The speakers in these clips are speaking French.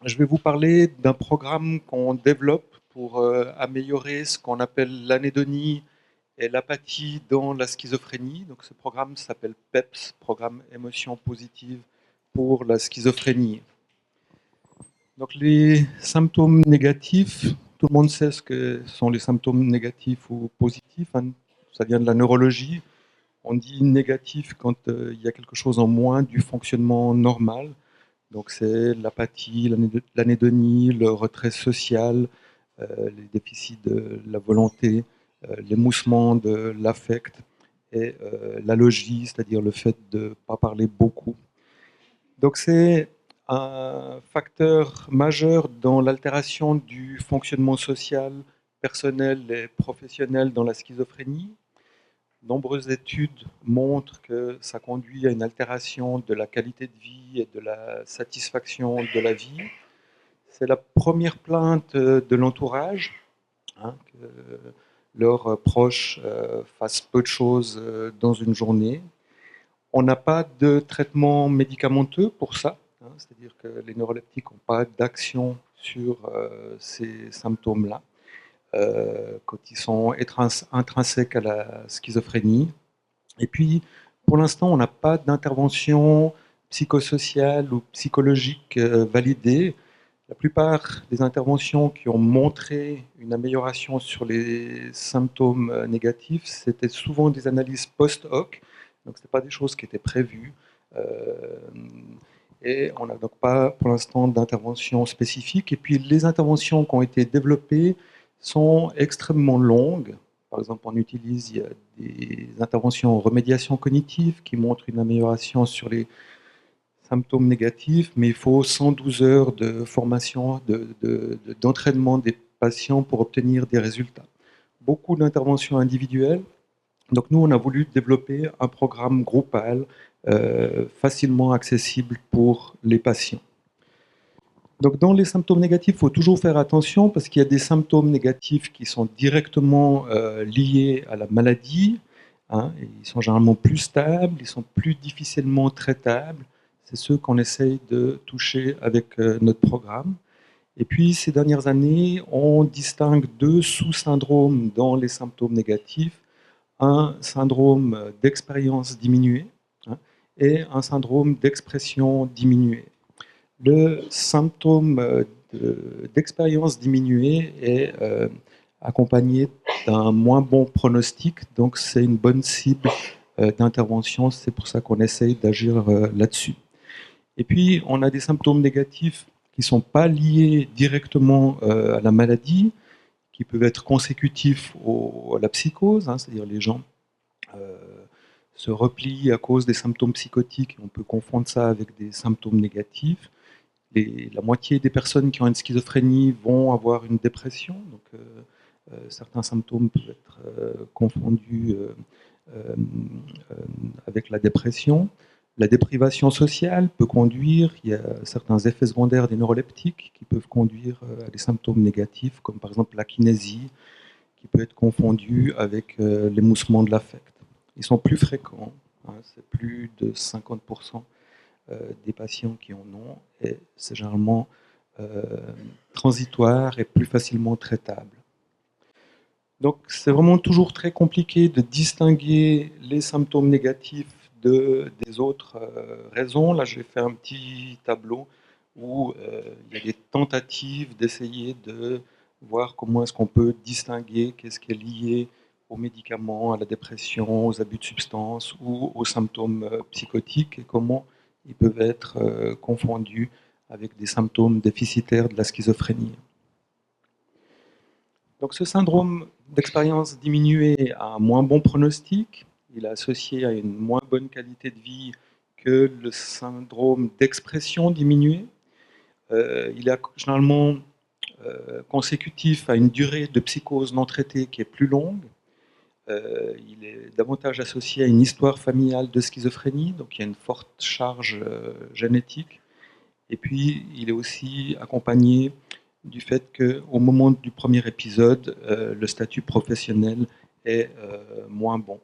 Je vais vous parler d'un programme qu'on développe pour améliorer ce qu'on appelle l'anédonie et l'apathie dans la schizophrénie. Donc ce programme s'appelle PEPS, Programme Émotion Positive pour la schizophrénie. Donc les symptômes négatifs, tout le monde sait ce que sont les symptômes négatifs ou positifs, hein. Ça vient de la neurologie. On dit négatif quand il y a quelque chose en moins du fonctionnement normal. Donc c'est l'apathie, l'anédonie, le retrait social, les déficits de la volonté, l'émoussement de l'affect et l'alogie, c'est-à-dire le fait de ne pas parler beaucoup. Donc c'est un facteur majeur dans l'altération du fonctionnement social, personnel et professionnel dans la schizophrénie. Nombreuses études montrent que ça conduit à une altération de la qualité de vie et de la satisfaction de la vie. C'est la première plainte de l'entourage, hein, que leurs proches fassent peu de choses dans une journée. On n'a pas de traitement médicamenteux pour ça, hein, c'est-à-dire que les neuroleptiques n'ont pas d'action sur ces symptômes-là quand ils sont intrinsèques à la schizophrénie. Et puis, pour l'instant, on n'a pas d'intervention psychosociale ou psychologique validée. La plupart des interventions qui ont montré une amélioration sur les symptômes négatifs, c'était souvent des analyses post-hoc, donc ce n'était pas des choses qui étaient prévues. Euh, et on n'a donc pas pour l'instant d'intervention spécifique. Et puis les interventions qui ont été développées sont extrêmement longues. Par exemple, on utilise, il y a des interventions en remédiation cognitive qui montrent une amélioration sur les symptômes négatifs, mais il faut 112 heures de formation, d'entraînement des patients pour obtenir des résultats. Beaucoup d'interventions individuelles. Donc nous, on a voulu développer un programme groupal facilement accessible pour les patients. Donc dans les symptômes négatifs, il faut toujours faire attention parce qu'il y a des symptômes négatifs qui sont directement liés à la maladie, hein, et ils sont généralement plus stables, ils sont plus difficilement traitables. C'est ceux qu'on essaye de toucher avec notre programme. Et puis ces dernières années, on distingue deux sous-syndromes dans les symptômes négatifs. Un syndrome d'expérience diminuée, hein, et un syndrome d'expression diminuée. Le symptôme d'expérience diminuée est accompagné d'un moins bon pronostic, donc c'est une bonne cible d'intervention, c'est pour ça qu'on essaye d'agir là-dessus. Et puis, on a des symptômes négatifs qui ne sont pas liés directement à la maladie, qui peuvent être consécutifs à la psychose, hein, c'est-à-dire les gens euh, se replient à cause des symptômes psychotiques, on peut confondre ça avec des symptômes négatifs. La moitié des personnes qui ont une schizophrénie vont avoir une dépression, donc certains symptômes peuvent être confondus euh, avec la dépression. La déprivation sociale peut conduire, il y a certains effets secondaires des neuroleptiques qui peuvent conduire à des symptômes négatifs, comme par exemple la kinésie, qui peut être confondue avec l'émoussement de l'affect. Ils sont plus fréquents, hein, c'est plus de 50% des patients qui en ont, et c'est généralement euh, transitoire et plus facilement traitable. Donc c'est vraiment toujours très compliqué de distinguer les symptômes négatifs des autres raisons. Là, j'ai fait un petit tableau où il y a des tentatives d'essayer de voir comment est-ce qu'on peut distinguer qu'est-ce qui est lié aux médicaments, à la dépression, aux abus de substances ou aux symptômes psychotiques et comment ils peuvent être confondus avec des symptômes déficitaires de la schizophrénie. Donc ce syndrome d'expérience diminuée a un moins bon pronostic, il est associé à une moins bonne qualité de vie que le syndrome d'expression diminuée. Il est généralement consécutif à une durée de psychose non traitée qui est plus longue. Il est davantage associé à une histoire familiale de schizophrénie, donc il y a une forte charge génétique. Et puis, il est aussi accompagné du fait qu'au moment du premier épisode, le statut professionnel est moins bon.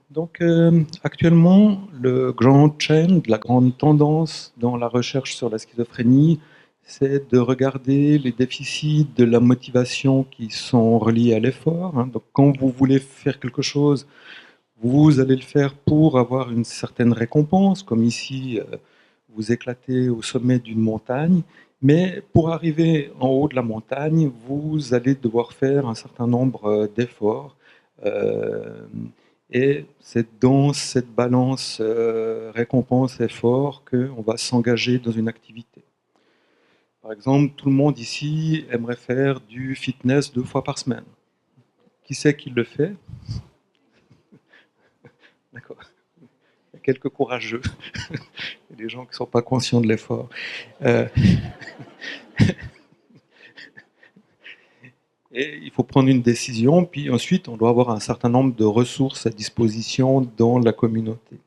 Donc, actuellement, le grand trend, la grande tendance dans la recherche sur la schizophrénie, c'est de regarder les déficits de la motivation qui sont reliés à l'effort, hein. Donc, quand vous voulez faire quelque chose, vous allez le faire pour avoir une certaine récompense, comme ici, vous éclatez au sommet d'une montagne. Mais pour arriver en haut de la montagne, vous allez devoir faire un certain nombre d'efforts. Euh, et c'est dans cette balance récompense-effort qu'on va s'engager dans une activité. Par exemple, tout le monde ici aimerait faire du fitness 2 fois par semaine. Qui c'est qui le fait? D'accord. Il y a quelques courageux. Il y a des gens qui ne sont pas conscients de l'effort. Euh, et il faut prendre une décision, puis ensuite, on doit avoir un certain nombre de ressources à disposition dans la communauté.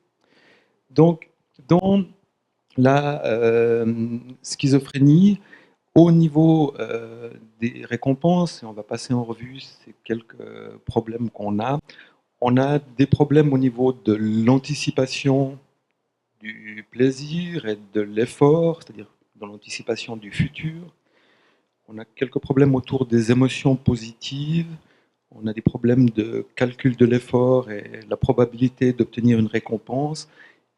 Donc, dans la schizophrénie, au niveau des récompenses, et on va passer en revue ces quelques problèmes qu'on a, on a des problèmes au niveau de l'anticipation du plaisir et de l'effort, c'est-à-dire dans l'anticipation du futur. On a quelques problèmes autour des émotions positives. On a des problèmes de calcul de l'effort et la probabilité d'obtenir une récompense.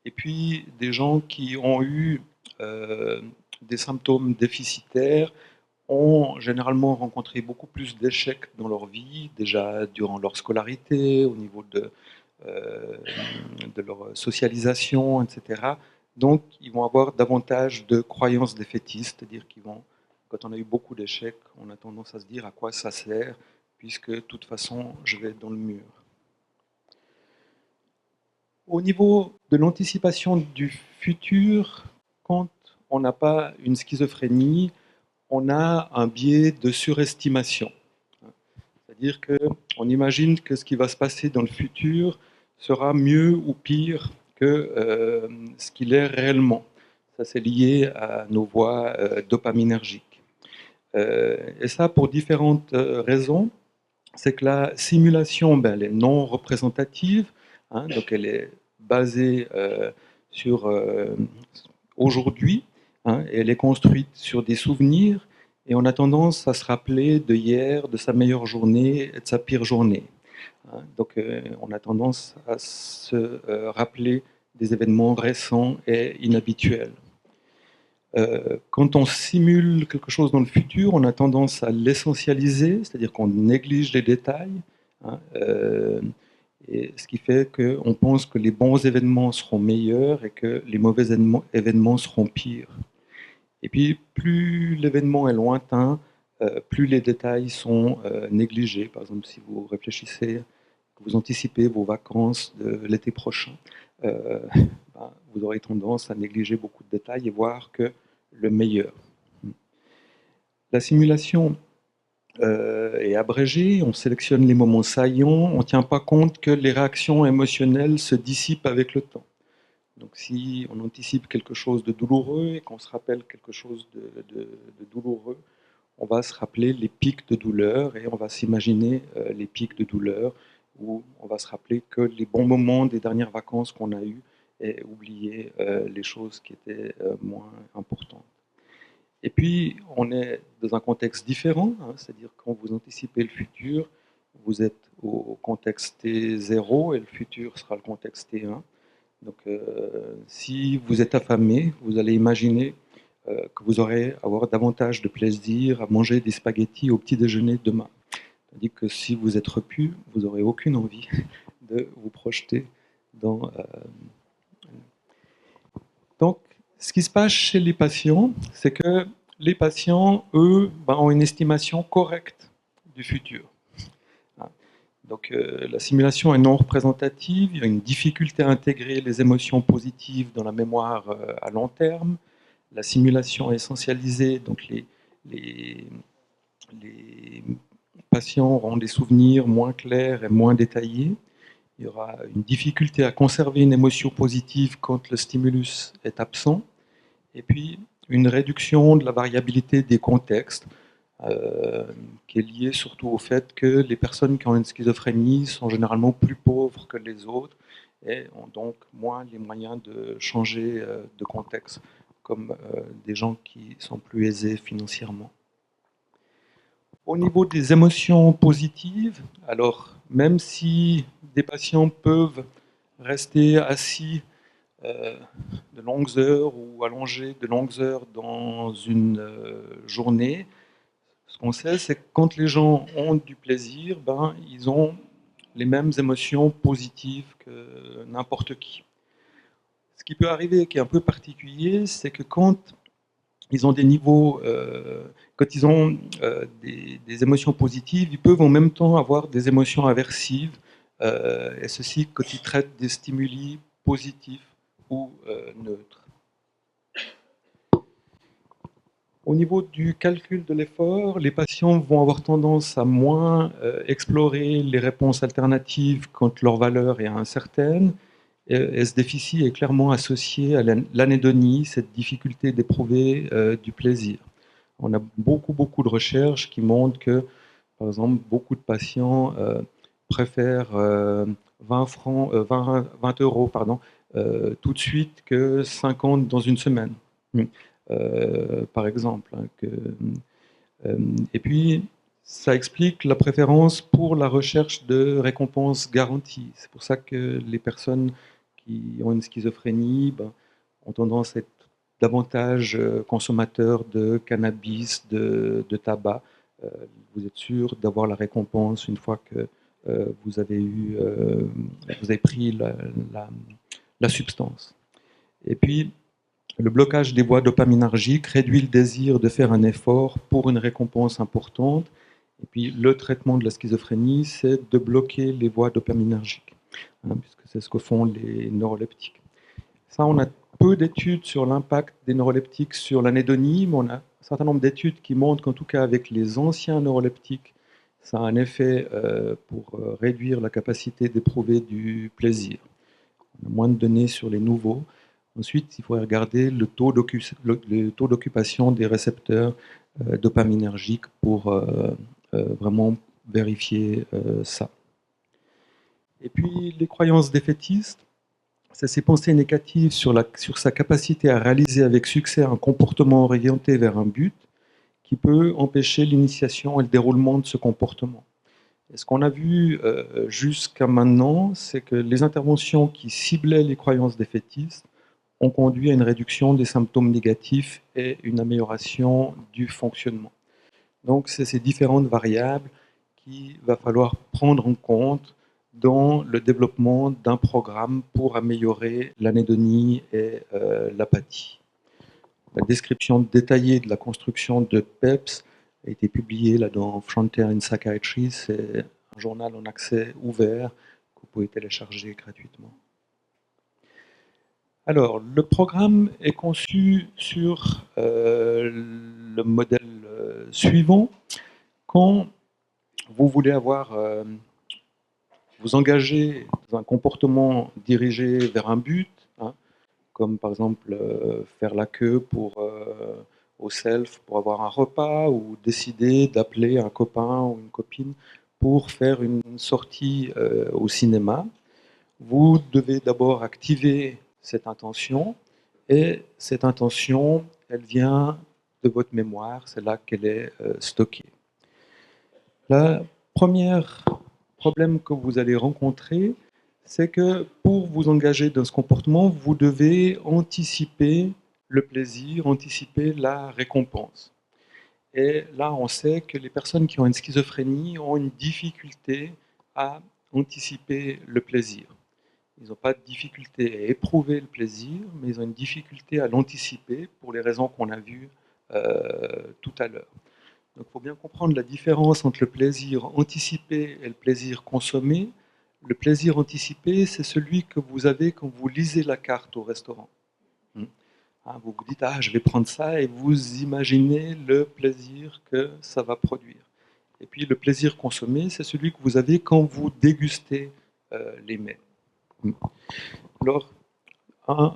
Et puis des gens qui ont eu des symptômes déficitaires ont généralement rencontré beaucoup plus d'échecs dans leur vie, déjà durant leur scolarité, au niveau euh, de leur socialisation, etc. Donc, ils vont avoir davantage de croyances défaitistes, c'est-à-dire qu'ils vont, quand on a eu beaucoup d'échecs, on a tendance à se dire à quoi ça sert, puisque de toute façon, je vais être dans le mur. Au niveau de l'anticipation du futur, quand on n'a pas une schizophrénie, on a un biais de surestimation. C'est-à-dire qu'on imagine que ce qui va se passer dans le futur sera mieux ou pire que ce qu'il est réellement. Ça, c'est lié à nos voies dopaminergiques. Et ça, pour différentes raisons. C'est que la simulation, ben, elle est non représentative, hein, donc elle est basée sur aujourd'hui, hein, et elle est construite sur des souvenirs, et on a tendance à se rappeler de hier, de sa meilleure journée et de sa pire journée, hein. Donc on a tendance à se rappeler des événements récents et inhabituels. Quand on simule quelque chose dans le futur, on a tendance à l'essentialiser, c'est-à-dire qu'on néglige les détails, hein, et ce qui fait qu'on pense que les bons événements seront meilleurs et que les mauvais événements seront pires. Et puis, plus l'événement est lointain, plus les détails sont négligés. Par exemple, si vous réfléchissez, que vous anticipez vos vacances de l'été prochain, euh, ben, vous aurez tendance à négliger beaucoup de détails et voir que le meilleur. La simulation est abrégée, on sélectionne les moments saillants, on ne tient pas compte que les réactions émotionnelles se dissipent avec le temps. Donc si on anticipe quelque chose de douloureux et qu'on se rappelle quelque chose de douloureux, on va se rappeler les pics de douleur et on va s'imaginer les pics de douleur, où on va se rappeler que les bons moments des dernières vacances qu'on a eues et oublier les choses qui étaient moins importantes. Et puis, on est dans un contexte différent, hein, c'est-à-dire quand vous anticipez le futur, vous êtes au contexte T0 et le futur sera le contexte T1. Donc, si vous êtes affamé, vous allez imaginer que vous aurez avoir davantage de plaisir à manger des spaghettis au petit déjeuner demain. Tandis que si vous êtes repu, vous n'aurez aucune envie de vous projeter dans. Donc, ce qui se passe chez les patients, c'est que les patients, eux, ben, ont une estimation correcte du futur. Donc, la simulation est non représentative, il y a une difficulté à intégrer les émotions positives dans la mémoire à long terme. La simulation est essentialisée, donc les patients auront des souvenirs moins clairs et moins détaillés. Il y aura une difficulté à conserver une émotion positive quand le stimulus est absent. Et puis, une réduction de la variabilité des contextes. qui est lié surtout au fait que les personnes qui ont une schizophrénie sont généralement plus pauvres que les autres et ont donc moins les moyens de changer de contexte, comme des gens qui sont plus aisés financièrement. Au niveau des émotions positives, alors même si des patients peuvent rester assis de longues heures ou allongés de longues heures dans une journée, ce qu'on sait, c'est que quand les gens ont du plaisir, ben, ils ont les mêmes émotions positives que n'importe qui. Ce qui peut arriver, qui est un peu particulier, c'est que quand ils ont des niveaux, quand ils ont des émotions positives, ils peuvent en même temps avoir des émotions aversives, et ceci quand ils traitent des stimuli positifs ou neutres. Au niveau du calcul de l'effort, les patients vont avoir tendance à moins explorer les réponses alternatives quand leur valeur est incertaine. Et ce déficit est clairement associé à l'anédonie, cette difficulté d'éprouver du plaisir. On a beaucoup de recherches qui montrent que, par exemple, beaucoup de patients préfèrent 20 francs, 20 euros pardon, tout de suite que 50 dans une semaine. Par exemple. Et puis, ça explique la préférence pour la recherche de récompenses garanties. C'est pour ça que les personnes qui ont une schizophrénie ont tendance à être davantage consommateurs de cannabis, de tabac. Vous êtes sûr d'avoir la récompense une fois que vous avez pris la substance. Et puis, le blocage des voies dopaminergiques réduit le désir de faire un effort pour une récompense importante. Et puis, le traitement de la schizophrénie, c'est de bloquer les voies dopaminergiques, puisque c'est ce que font les neuroleptiques. Ça, on a peu d'études sur l'impact des neuroleptiques sur l'anédonie, mais on a un certain nombre d'études qui montrent qu'en tout cas, avec les anciens neuroleptiques, ça a un effet pour réduire la capacité d'éprouver du plaisir. On a moins de données sur les nouveaux. Ensuite, il faudrait regarder le taux d'occupation des récepteurs dopaminergiques pour vraiment vérifier ça. Et puis, les croyances défaitistes, c'est ces pensées négatives sur sa capacité à réaliser avec succès un comportement orienté vers un but qui peut empêcher l'initiation et le déroulement de ce comportement. Et ce qu'on a vu jusqu'à maintenant, c'est que les interventions qui ciblaient les croyances défaitistes ont conduit à une réduction des symptômes négatifs et une amélioration du fonctionnement. Donc, c'est ces différentes variables qu'il va falloir prendre en compte dans le développement d'un programme pour améliorer l'anédonie et l'apathie. La description détaillée de la construction de PEPS a été publiée là, dans Frontier in Psychiatry. C'est un journal en accès ouvert que vous pouvez télécharger gratuitement. Alors, le programme est conçu sur le modèle suivant. Quand vous voulez vous engager dans un comportement dirigé vers un but, hein, comme par exemple faire la queue au self pour avoir un repas ou décider d'appeler un copain ou une copine pour faire une sortie au cinéma, vous devez d'abord activer cette intention et cette intention, elle vient de votre mémoire, c'est là qu'elle est stockée. Le premier problème que vous allez rencontrer, c'est que pour vous engager dans ce comportement, vous devez anticiper le plaisir, anticiper la récompense. Et là, on sait que les personnes qui ont une schizophrénie ont une difficulté à anticiper le plaisir. Ils n'ont pas de difficulté à éprouver le plaisir, mais ils ont une difficulté à l'anticiper pour les raisons qu'on a vues tout à l'heure. Donc il faut bien comprendre la différence entre le plaisir anticipé et le plaisir consommé. Le plaisir anticipé, c'est celui que vous avez quand vous lisez la carte au restaurant. Vous vous dites, je vais prendre ça, et vous imaginez le plaisir que ça va produire. Et puis le plaisir consommé, c'est celui que vous avez quand vous dégustez les mets. Alors, une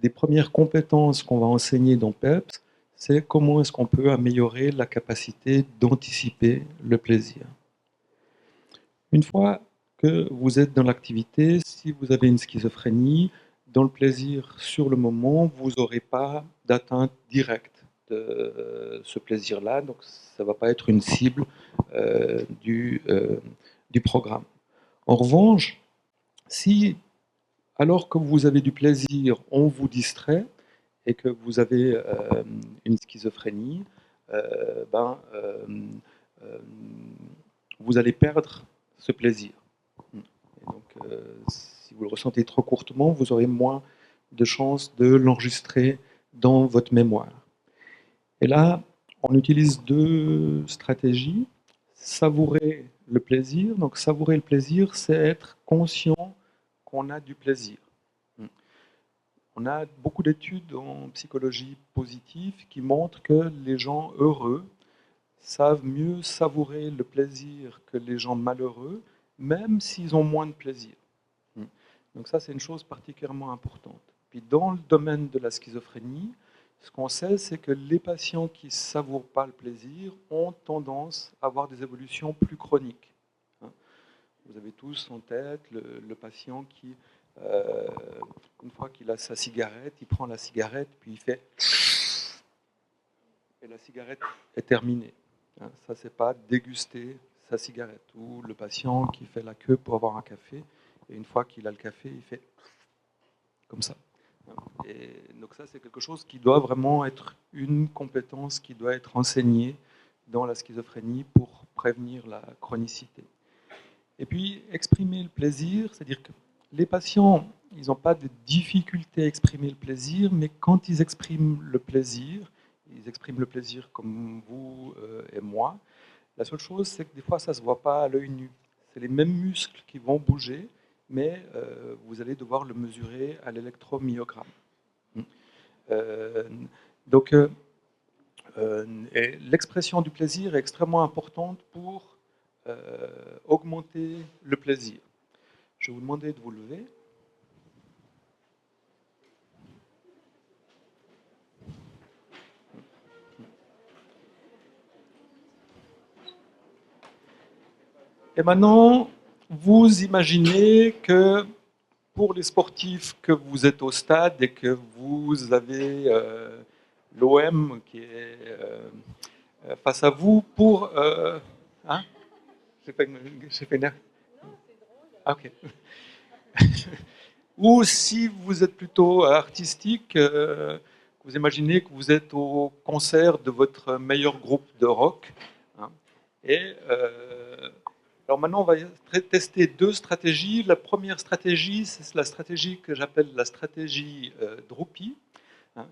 des premières compétences qu'on va enseigner dans PEPS, c'est comment est-ce qu'on peut améliorer la capacité d'anticiper le plaisir. Une fois que vous êtes dans l'activité, si vous avez une schizophrénie, dans le plaisir sur le moment, vous n'aurez pas d'atteinte directe de ce plaisir-là, donc ça ne va pas être une cible du programme. En revanche, si alors que vous avez du plaisir, on vous distrait et que vous avez une schizophrénie, vous allez perdre ce plaisir. Et donc, si vous le ressentez trop courtement, vous aurez moins de chances de l'enregistrer dans votre mémoire. Et là, on utilise deux stratégies. Savourer le plaisir. Donc, savourer le plaisir, c'est être conscient qu'on a du plaisir. On a beaucoup d'études en psychologie positive qui montrent que les gens heureux savent mieux savourer le plaisir que les gens malheureux, même s'ils ont moins de plaisir. Donc ça, c'est une chose particulièrement importante. Puis dans le domaine de la schizophrénie, ce qu'on sait, c'est que les patients qui ne savourent pas le plaisir ont tendance à avoir des évolutions plus chroniques. Vous avez tous en tête le patient qui, une fois qu'il a sa cigarette, il prend la cigarette, puis il fait... Et la cigarette est terminée. Ça, c'est pas déguster sa cigarette. Ou le patient qui fait la queue pour avoir un café, et une fois qu'il a le café, il fait comme ça. Et donc ça, c'est quelque chose qui doit vraiment être une compétence qui doit être enseignée dans la schizophrénie pour prévenir la chronicité. Et puis, exprimer le plaisir, c'est-à-dire que les patients, ils n'ont pas de difficulté à exprimer le plaisir, mais quand ils expriment le plaisir comme vous et moi, la seule chose, c'est que des fois, ça ne se voit pas à l'œil nu. C'est les mêmes muscles qui vont bouger, mais vous allez devoir le mesurer à l'électromyogramme. Donc, l'expression du plaisir est extrêmement importante pour augmenter le plaisir. Je vais vous demander de vous lever. Et maintenant, vous imaginez que pour les sportifs, que vous êtes au stade et que vous avez l'OM qui est face à vous pour... hein, j'ai fait une... Ah, ok. Ou si vous êtes plutôt artistique, vous imaginez que vous êtes au concert de votre meilleur groupe de rock. Hein, et alors maintenant, on va tester deux stratégies. La première stratégie, c'est la stratégie que j'appelle la stratégie Droopy. Hein.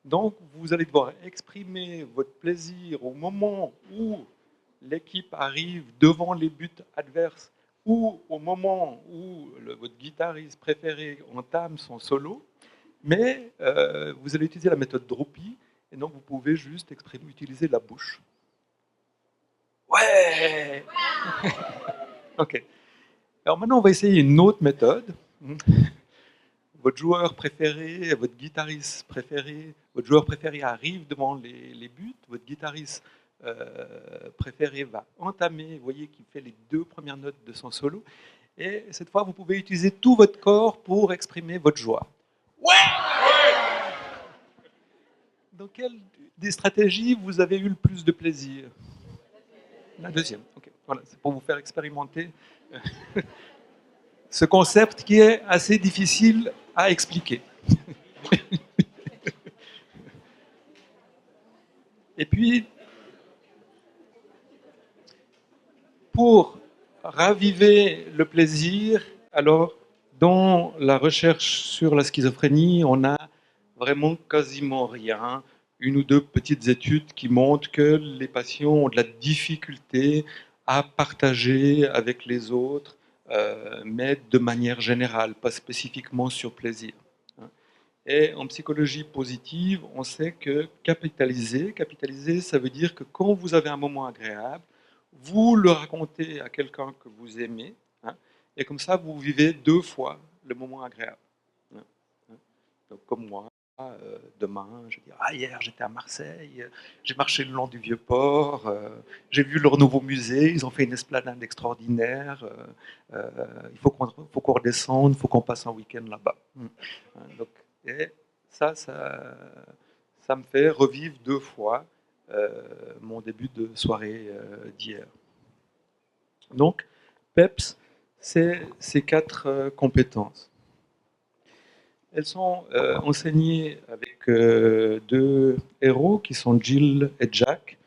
Donc, vous allez devoir exprimer votre plaisir au moment où l'équipe arrive devant les buts adverses ou au moment où votre guitariste préféré entame son solo. Mais vous allez utiliser la méthode Droopy et donc vous pouvez juste utiliser la bouche. Ouais. Ok. Alors maintenant, on va essayer une autre méthode. Votre joueur préféré, votre guitariste préféré, votre joueur préféré arrive devant les buts, votre guitariste préféré va entamer, vous voyez qu'il fait les deux premières notes de son solo, et cette fois, vous pouvez utiliser tout votre corps pour exprimer votre joie. Ouais. Dans quelle des stratégies vous avez eu le plus de plaisir? La deuxième. Ok. Voilà, c'est pour vous faire expérimenter ce concept qui est assez difficile à expliquer. Et puis, pour raviver le plaisir, alors, dans la recherche sur la schizophrénie, on a vraiment quasiment rien. Une ou deux petites études qui montrent que les patients ont de la difficulté à partager avec les autres, mais de manière générale, pas spécifiquement sur plaisir. Et en psychologie positive, on sait que capitaliser, ça veut dire que quand vous avez un moment agréable, vous le racontez à quelqu'un que vous aimez, hein, et comme ça, vous vivez deux fois le moment agréable. Donc, comme moi. Demain, je vais dire, ah, hier j'étais à Marseille, j'ai marché le long du Vieux-Port, j'ai vu leur nouveau musée, ils ont fait une esplanade extraordinaire, il faut qu'on redescende, il faut qu'on passe un week-end là-bas. Donc, et ça me fait revivre 2 fois mon début de soirée d'hier. Donc, PEPS, c'est ces 4 compétences. Elles sont enseignées avec 2 héros qui sont Jill et Jack.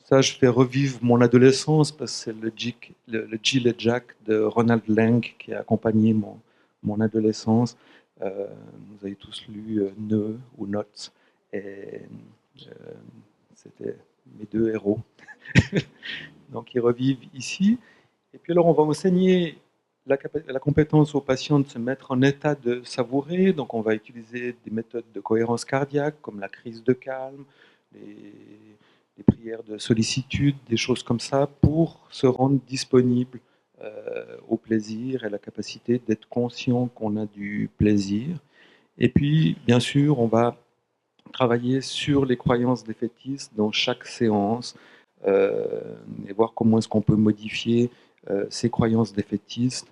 Ça, je fais revivre mon adolescence parce que c'est le Jill et Jack de Ronald Lang qui a accompagné mon adolescence. Vous avez tous lu Nœud ou Notes. Et euh, c'était mes 2 héros. Donc, ils revivent ici. Et puis alors, on va enseigner la compétence aux patients de se mettre en état de savourer. Donc, on va utiliser des méthodes de cohérence cardiaque, comme la crise de calme, les prières de sollicitude, des choses comme ça, pour se rendre disponible au plaisir et la capacité d'être conscient qu'on a du plaisir. Et puis, bien sûr, on va travailler sur les croyances défaitistes dans chaque séance et voir comment est-ce qu'on peut modifier ces croyances défaitistes.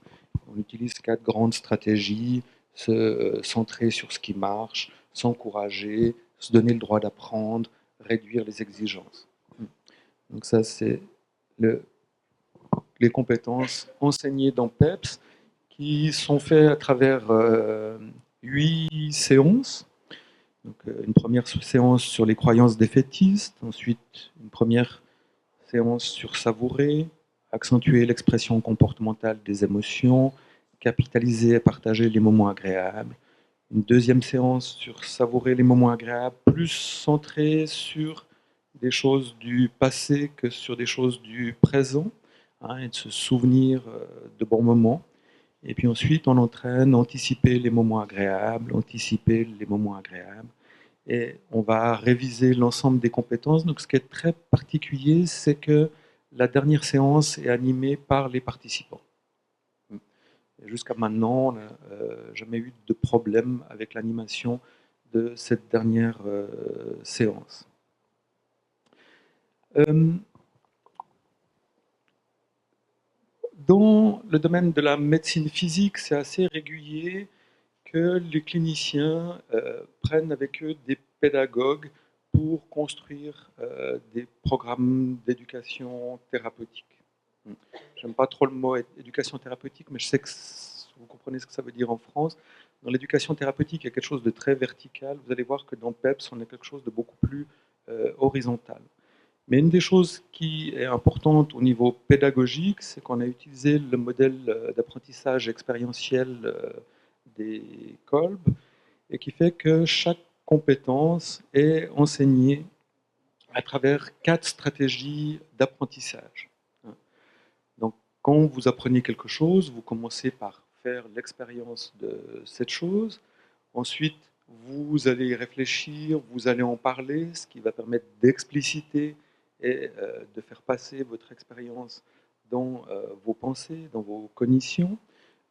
On utilise 4 grandes stratégies: se centrer sur ce qui marche, s'encourager, se donner le droit d'apprendre, réduire les exigences. Donc ça, c'est le, les compétences enseignées dans PEPS qui sont faites à travers 8 séances. Donc, une première séance sur les croyances défaitistes, ensuite une première séance sur savourer, accentuer l'expression comportementale des émotions, capitaliser et partager les moments agréables. Une deuxième séance sur savourer les moments agréables, plus centrée sur des choses du passé que sur des choses du présent, et de se souvenir de bons moments. Et puis ensuite, on entraîne à anticiper les moments agréables, anticiper les moments agréables. Et on va réviser l'ensemble des compétences. Donc, ce qui est très particulier, c'est que la dernière séance est animée par les participants. Jusqu'à maintenant, on n'a jamais eu de problème avec l'animation de cette dernière séance. Dans le domaine de la médecine physique, c'est assez régulier que les cliniciens prennent avec eux des pédagogues pour construire des programmes d'éducation thérapeutique. J'aime pas trop le mot éducation thérapeutique, mais je sais que vous comprenez ce que ça veut dire en France. Dans l'éducation thérapeutique, il y a quelque chose de très vertical. Vous allez voir que dans PEPS, on a quelque chose de beaucoup plus horizontal. Mais une des choses qui est importante au niveau pédagogique, c'est qu'on a utilisé le modèle d'apprentissage expérientiel des Kolb, et qui fait que chaque compétence est enseignée à travers 4 stratégies d'apprentissage. Donc, quand vous apprenez quelque chose, vous commencez par faire l'expérience de cette chose. Ensuite, vous allez y réfléchir, vous allez en parler, ce qui va permettre d'expliciter et de faire passer votre expérience dans vos pensées, dans vos cognitions.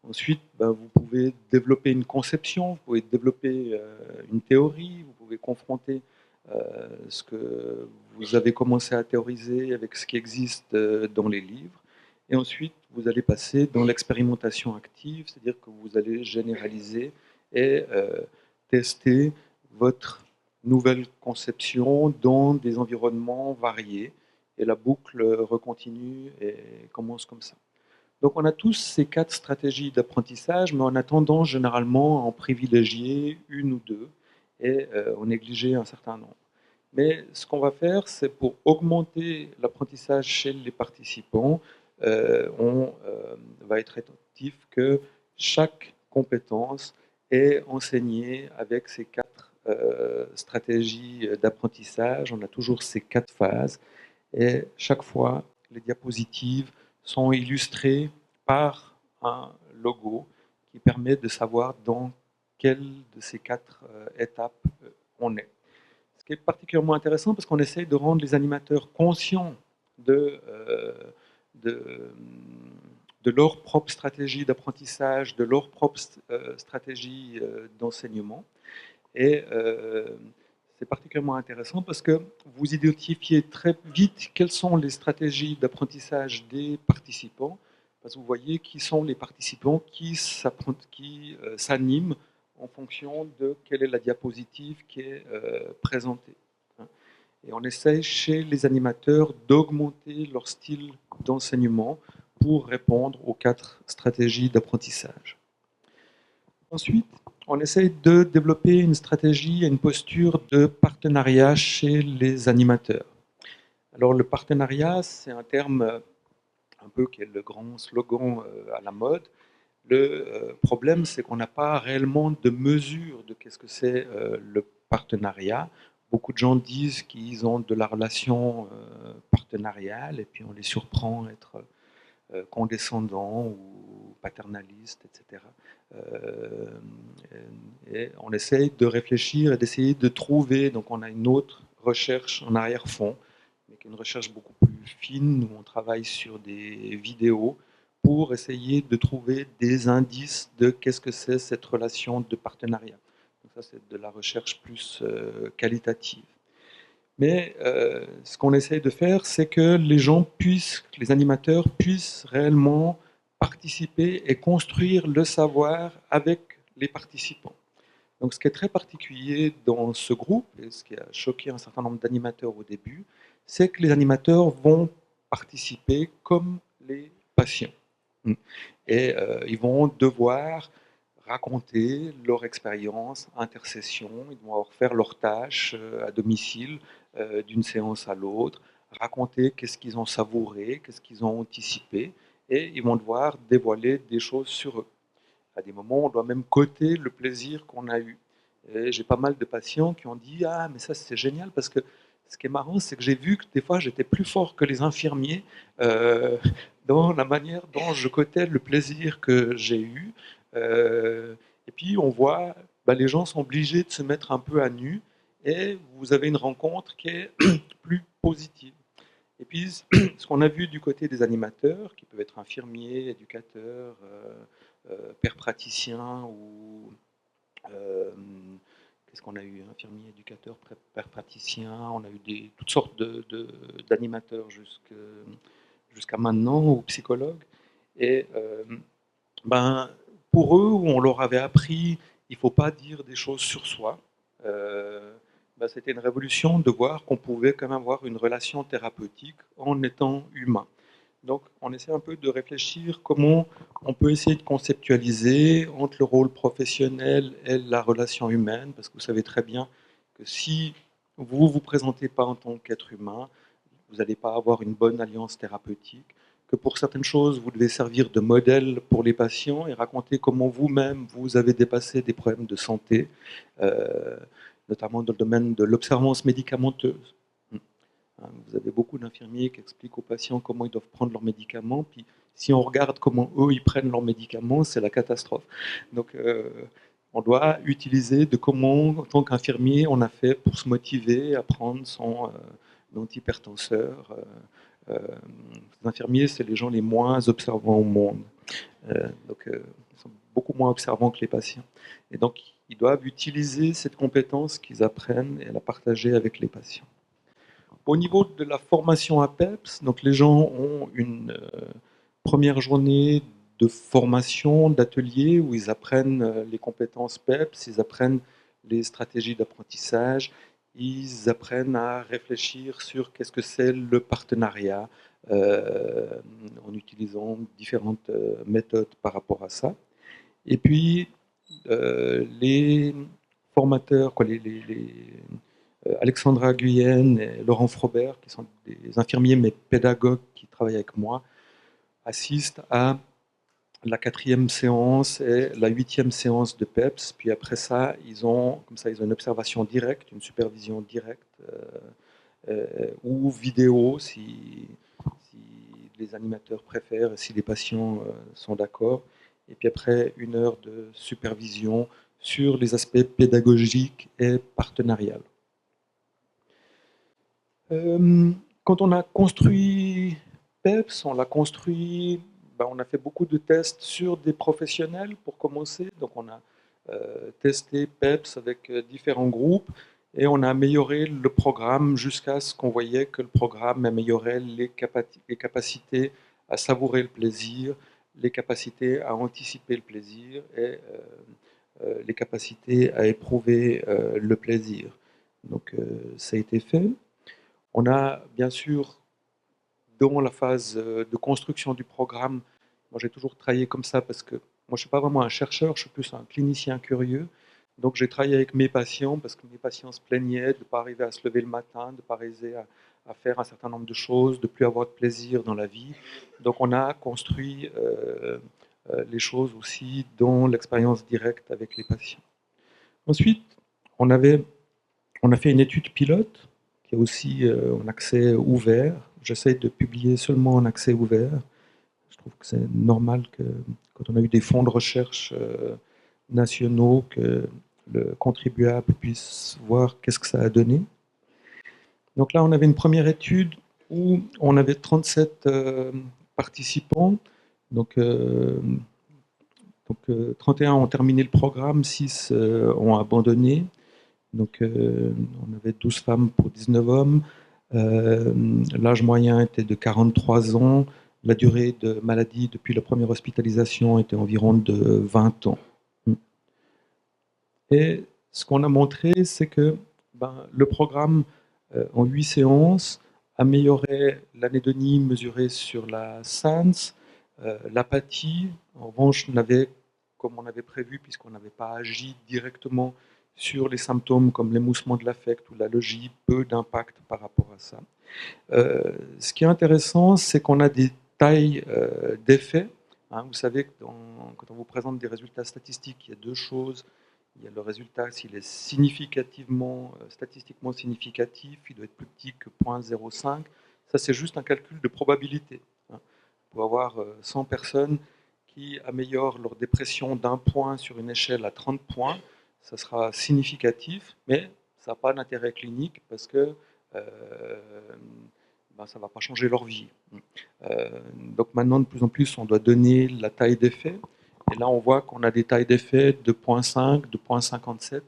Ensuite, vous pouvez développer une conception, vous pouvez développer une théorie, vous pouvez confronter ce que vous avez commencé à théoriser avec ce qui existe dans les livres. Et ensuite, vous allez passer dans l'expérimentation active, c'est-à-dire que vous allez généraliser et tester votre nouvelle conception dans des environnements variés. Et la boucle recontinue et commence comme ça. Donc on a tous ces 4 stratégies d'apprentissage, mais on a tendance généralement à en privilégier une ou deux et en négliger un certain nombre. Mais ce qu'on va faire, c'est pour augmenter l'apprentissage chez les participants, on va être attentif que chaque compétence est enseignée avec ces 4 stratégies d'apprentissage. On a toujours ces 4 phases et chaque fois, les diapositives sont illustrées par un logo qui permet de savoir dans quelle de ces 4 étapes on est. Ce qui est particulièrement intéressant parce qu'on essaye de rendre les animateurs conscients de, de leur propre stratégie d'apprentissage, de leur propre stratégie d'enseignement. Et c'est particulièrement intéressant parce que vous identifiez très vite quelles sont les stratégies d'apprentissage des participants, parce que vous voyez qui sont les participants qui s'animent en fonction de quelle est la diapositive qui est présentée. Et on essaye chez les animateurs d'augmenter leur style d'enseignement pour répondre aux 4 stratégies d'apprentissage. Ensuite, on essaye de développer une stratégie et une posture de partenariat chez les animateurs. Alors le partenariat, c'est un terme un peu qui est le grand slogan à la mode. Le problème, c'est qu'on n'a pas réellement de mesure de qu'est-ce que c'est le partenariat. Beaucoup de gens disent qu'ils ont de la relation partenariale et puis on les surprend être condescendants ou paternalistes, etc. Euh, et on essaye de réfléchir et d'essayer de trouver, donc on a une autre recherche en arrière-fond, mais qui est une recherche beaucoup plus fine, où on travaille sur des vidéos pour essayer de trouver des indices de qu'est-ce que c'est cette relation de partenariat. Donc ça, c'est de la recherche plus qualitative. Mais ce qu'on essaye de faire, c'est que les gens puissent, que les animateurs puissent réellement participer et construire le savoir avec les participants. Donc ce qui est très particulier dans ce groupe, et ce qui a choqué un certain nombre d'animateurs au début, c'est que les animateurs vont participer comme les patients. Et ils vont devoir raconter leur expérience, intercession, ils vont avoir faire leurs tâches à domicile d'une séance à l'autre, raconter qu'est-ce qu'ils ont savouré, qu'est-ce qu'ils ont anticipé, et ils vont devoir dévoiler des choses sur eux. À des moments, on doit même coter le plaisir qu'on a eu. Et j'ai pas mal de patients qui ont dit ah mais ça c'est génial parce que ce qui est marrant c'est que j'ai vu que des fois j'étais plus fort que les infirmiers euh, dans la manière dont je cotais le plaisir que j'ai eu. Et puis on voit bah, les gens sont obligés de se mettre un peu à nu et vous avez une rencontre qui est plus positive. Et puis, ce qu'on a vu du côté des animateurs, qui peuvent être infirmiers, éducateurs, pères praticiens ou euh, qu'est-ce qu'on a eu, infirmiers, éducateurs, pères praticiens, on a eu toutes sortes d'animateurs jusqu'à maintenant ou psychologues. Et ben, pour eux, on leur avait appris, il ne faut pas dire des choses sur soi. Ben, c'était une révolution de voir qu'on pouvait quand même avoir une relation thérapeutique en étant humain. Donc, on essaie un peu de réfléchir comment on peut essayer de conceptualiser entre le rôle professionnel et la relation humaine, parce que vous savez très bien que si vous vous présentez pas en tant qu'être humain, vous n'allez pas avoir une bonne alliance thérapeutique, que pour certaines choses, vous devez servir de modèle pour les patients et raconter comment vous-même, vous avez dépassé des problèmes de santé, euh, notamment dans le domaine de l'observance médicamenteuse. Vous avez beaucoup d'infirmiers qui expliquent aux patients comment ils doivent prendre leurs médicaments, puis si on regarde comment eux, ils prennent leurs médicaments, c'est la catastrophe. Donc, on doit utiliser de comment, en tant qu'infirmier, on a fait pour se motiver à prendre son antihypertenseur. Les infirmiers, c'est les gens les moins observants au monde. Ils sont beaucoup moins observants que les patients. Et donc, ils doivent utiliser cette compétence qu'ils apprennent et la partager avec les patients. Au niveau de la formation à PEPS, donc les gens ont une première journée de formation, d'atelier, où ils apprennent les compétences PEPS, ils apprennent les stratégies d'apprentissage, ils apprennent à réfléchir sur qu'est-ce que c'est le partenariat, en utilisant différentes méthodes par rapport à ça. Et puis, les formateurs, Alexandra Guyenne et Laurent Frobert, qui sont des infirmiers mais pédagogues qui travaillent avec moi, assistent à la 4e séance et la 8e séance de PEPS. Puis après ça, ils ont une observation directe, une supervision directe, ou vidéo si les animateurs préfèrent, si les patients sont d'accord. Et puis après, 1 heure de supervision sur les aspects pédagogiques et partenariales. Quand on a construit PEPS, on l'a construit, on a fait beaucoup de tests sur des professionnels pour commencer. Donc on a testé PEPS avec différents groupes et on a amélioré le programme jusqu'à ce qu'on voyait que le programme améliorait les capacités à savourer le plaisir, les capacités à anticiper le plaisir et les capacités à éprouver le plaisir. Donc ça a été fait. On a bien sûr, dans la phase de construction du programme, moi j'ai toujours travaillé comme ça parce que moi je ne suis pas vraiment un chercheur, je suis plus un clinicien curieux. Donc j'ai travaillé avec mes patients parce que mes patients se plaignaient de ne pas arriver à se lever le matin, de ne pas arriver à faire un certain nombre de choses, de ne plus avoir de plaisir dans la vie. Donc on a construit les choses aussi dans l'expérience directe avec les patients. Ensuite, on a fait une étude pilote qui est aussi en accès ouvert. J'essaie de publier seulement en accès ouvert. Je trouve que c'est normal que quand on a eu des fonds de recherche nationaux, que le contribuable puisse voir qu'est-ce que ça a donné. Donc là, on avait une première étude où on avait 37 participants. Donc 31 ont terminé le programme, 6 ont abandonné. Donc on avait 12 femmes pour 19 hommes. L'âge moyen était de 43 ans. La durée de maladie depuis la première hospitalisation était environ de 20 ans. Et ce qu'on a montré, c'est que le programme, en 8 séances, améliorait l'anédonie mesurée sur la SANS, l'apathie. En revanche, n'avait, comme on avait prévu, puisqu'on n'avait pas agi directement sur les symptômes comme l'émoussement de l'affect ou l'allergie, peu d'impact par rapport à ça. Ce qui est intéressant, c'est qu'on a des tailles d'effets. Hein, vous savez que quand on vous présente des résultats statistiques, il y a deux choses. Il y a le résultat, s'il est significativement, statistiquement significatif, il doit être plus petit que 0,05. Ça, c'est juste un calcul de probabilité. Hein. On peut avoir 100 personnes qui améliorent leur dépression d'un point sur une échelle à 30 points. Ça sera significatif, mais ça n'a pas d'intérêt clinique parce que ça ne va pas changer leur vie. Donc maintenant, de plus en plus, on doit donner la taille d'effet. Et là, on voit qu'on a des tailles d'effet de 0,5, de 0,57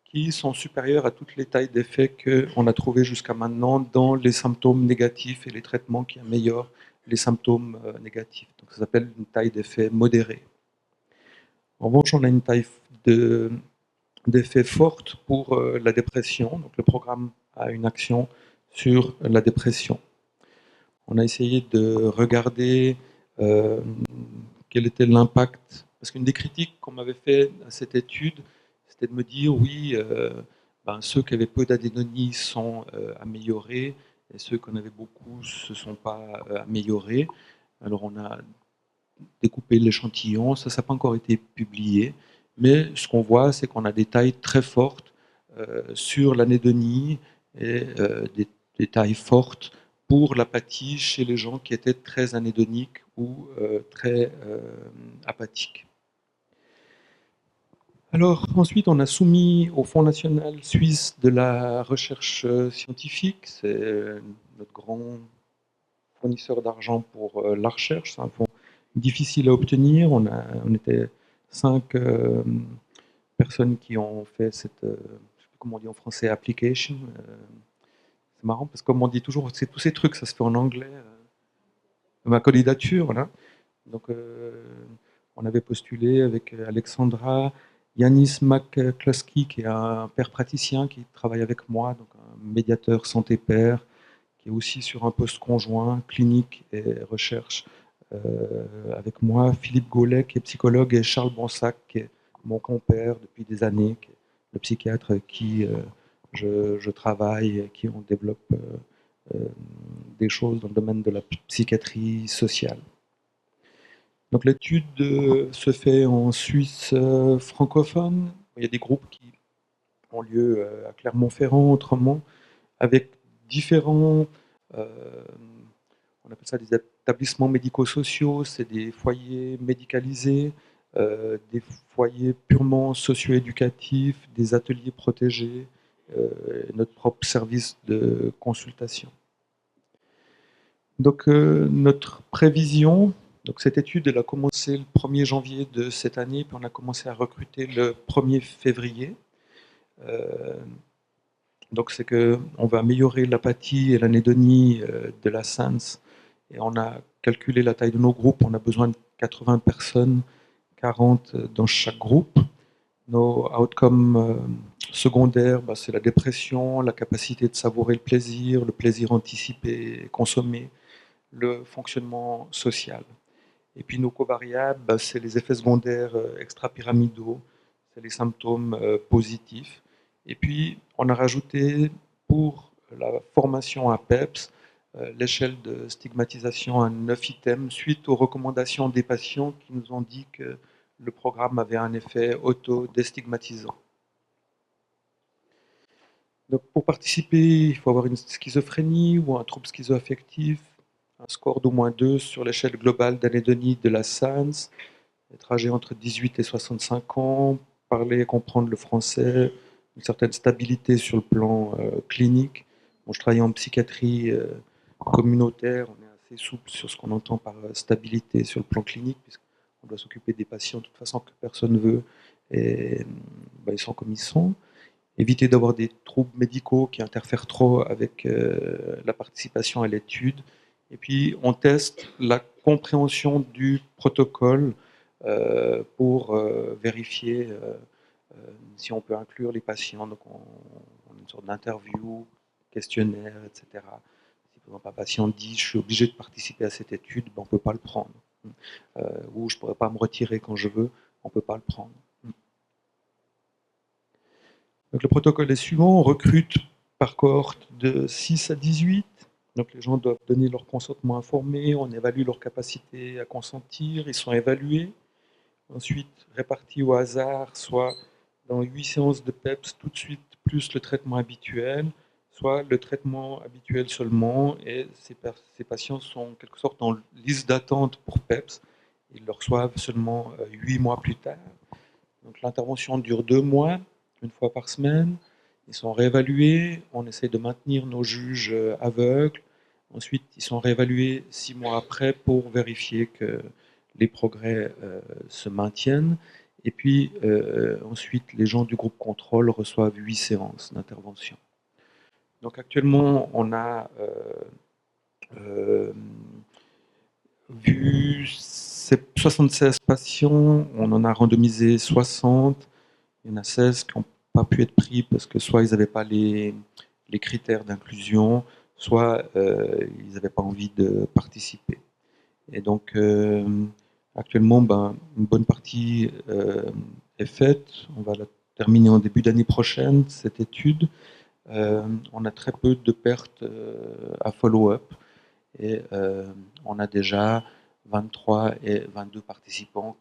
qui sont supérieures à toutes les tailles d'effet qu'on a trouvées jusqu'à maintenant dans les symptômes négatifs et les traitements qui améliorent les symptômes négatifs. Donc ça s'appelle une taille d'effet modérée. En revanche, on a une taille d'effet forte pour la dépression. Donc le programme a une action sur la dépression. On a essayé de regarder quel était l'impact. Parce qu'une des critiques qu'on m'avait fait à cette étude, c'était de me dire oui, ceux qui avaient peu d'adénonie sont améliorés et ceux qui en avaient beaucoup ne se sont pas améliorés. Alors on a découpé l'échantillon, ça n'a pas encore été publié, mais ce qu'on voit, c'est qu'on a des tailles très fortes sur l'anédonie et des tailles fortes pour l'apathie chez les gens qui étaient très anédoniques ou très apathiques. Alors ensuite, on a soumis au Fonds national suisse de la recherche scientifique, c'est notre grand fournisseur d'argent pour la recherche, c'est un fonds difficile à obtenir. On était 5 personnes qui ont fait cette, je ne sais plus comment on dit en français, application. C'est marrant parce que comme on dit toujours, c'est tous ces trucs, ça se fait en anglais. Ma candidature, voilà. Donc on avait postulé avec Alexandra, Yanis McCluskey, qui est un père praticien qui travaille avec moi, donc un médiateur santé-père, qui est aussi sur un poste conjoint, clinique et recherche avec moi, Philippe Gaulet, qui est psychologue, et Charles Bonsac, qui est mon compère depuis des années, qui est le psychiatre avec qui je travaille, et qui on développe des choses dans le domaine de la psychiatrie sociale. Donc l'étude se fait en Suisse francophone. Il y a des groupes qui ont lieu à Clermont-Ferrand, autrement, avec différents, on appelle ça des établissements médico-sociaux, c'est des foyers médicalisés, des foyers purement socio-éducatifs, des ateliers protégés, notre propre service de consultation. Donc notre prévision, Donc cette étude, elle a commencé le 1er janvier de cette année, puis on a commencé à recruter le 1er février. Donc c'est qu'on va améliorer l'apathie et l'anédonie de la SANS, et on a calculé la taille de nos groupes, on a besoin de 80 personnes, 40 dans chaque groupe. Nos outcomes secondaires, c'est la dépression, la capacité de savourer le plaisir anticipé et consommé, le fonctionnement social. Et puis nos covariables, c'est les effets secondaires extrapyramidaux, c'est les symptômes positifs. Et puis on a rajouté pour la formation à PEPS l'échelle de stigmatisation à 9 items suite aux recommandations des patients qui nous ont dit que le programme avait un effet auto-déstigmatisant. Donc pour participer, il faut avoir une schizophrénie ou un trouble schizoaffectif, un score d'au moins 2 sur l'échelle globale d'anédonie de la SANS, être âgé entre 18 et 65 ans, parler et comprendre le français, une certaine stabilité sur le plan clinique. Bon, je travaille en psychiatrie communautaire, on est assez souple sur ce qu'on entend par stabilité sur le plan clinique, puisqu'on doit s'occuper des patients de toute façon que personne ne veut, et ils sont comme ils sont. Éviter d'avoir des troubles médicaux qui interfèrent trop avec la participation à l'étude. Et puis, on teste la compréhension du protocole pour vérifier si on peut inclure les patients. Donc, on a une sorte d'interview, questionnaire, etc. Si un patient dit « je suis obligé de participer à cette étude », on ne peut pas le prendre. Ou « je ne pourrais pas me retirer quand je veux », on ne peut pas le prendre. Donc le protocole est suivant, on recrute par cohorte de 6 à 18. Donc les gens doivent donner leur consentement informé, on évalue leur capacité à consentir, ils sont évalués. Ensuite, répartis au hasard, soit dans 8 séances de PEPS tout de suite, plus le traitement habituel, soit le traitement habituel seulement, et ces patients sont en quelque sorte en liste d'attente pour PEPS. Ils le reçoivent seulement 8 mois plus tard. Donc l'intervention dure 2 mois, une fois par semaine. Ils sont réévalués, on essaie de maintenir nos juges aveugles. Ensuite, ils sont réévalués 6 mois après pour vérifier que les progrès se maintiennent. Et puis ensuite, les gens du groupe contrôle reçoivent 8 séances d'intervention. Donc actuellement, on a vu 76 patients, on en a randomisé 60. Il y en a 16 qui n'ont pas pu être pris parce que soit ils n'avaient pas les critères d'inclusion, soit ils n'avaient pas envie de participer. Et donc actuellement, une bonne partie est faite. On va la terminer en début d'année prochaine, cette étude. On a très peu de pertes à follow-up. Et on a déjà 23 et 22 participants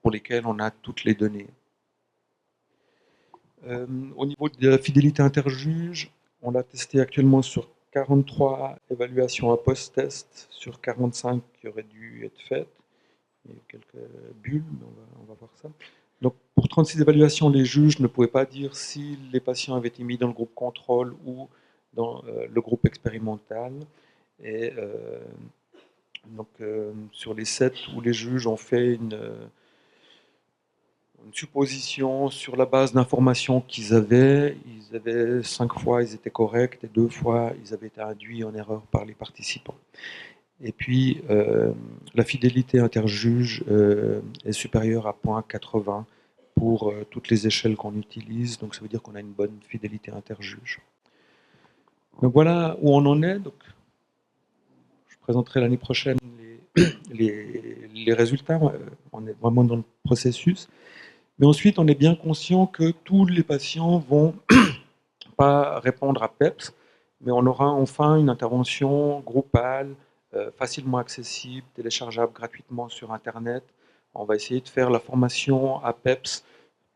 pour lesquels on a toutes les données. Au niveau de la fidélité interjuge, on l'a testé actuellement sur 43 évaluations à post-test sur 45 qui auraient dû être faites. Il y a quelques bulles, mais on va voir ça. Donc, pour 36 évaluations, les juges ne pouvaient pas dire si les patients avaient été mis dans le groupe contrôle ou dans le groupe expérimental. Et donc, sur les 7 où les juges ont fait une supposition sur la base d'informations qu'ils avaient. Ils avaient 5 fois, ils étaient corrects, et 2 fois, ils avaient été induits en erreur par les participants. Et puis, la fidélité interjuge est supérieure à 0,80 pour toutes les échelles qu'on utilise. Donc, ça veut dire qu'on a une bonne fidélité interjuge. Donc, voilà où on en est. Donc, je présenterai l'année prochaine les résultats. On est vraiment dans le processus. Mais ensuite, on est bien conscient que tous les patients vont pas répondre à PEPS, mais on aura enfin une intervention groupale, facilement accessible, téléchargeable gratuitement sur Internet. On va essayer de faire la formation à PEPS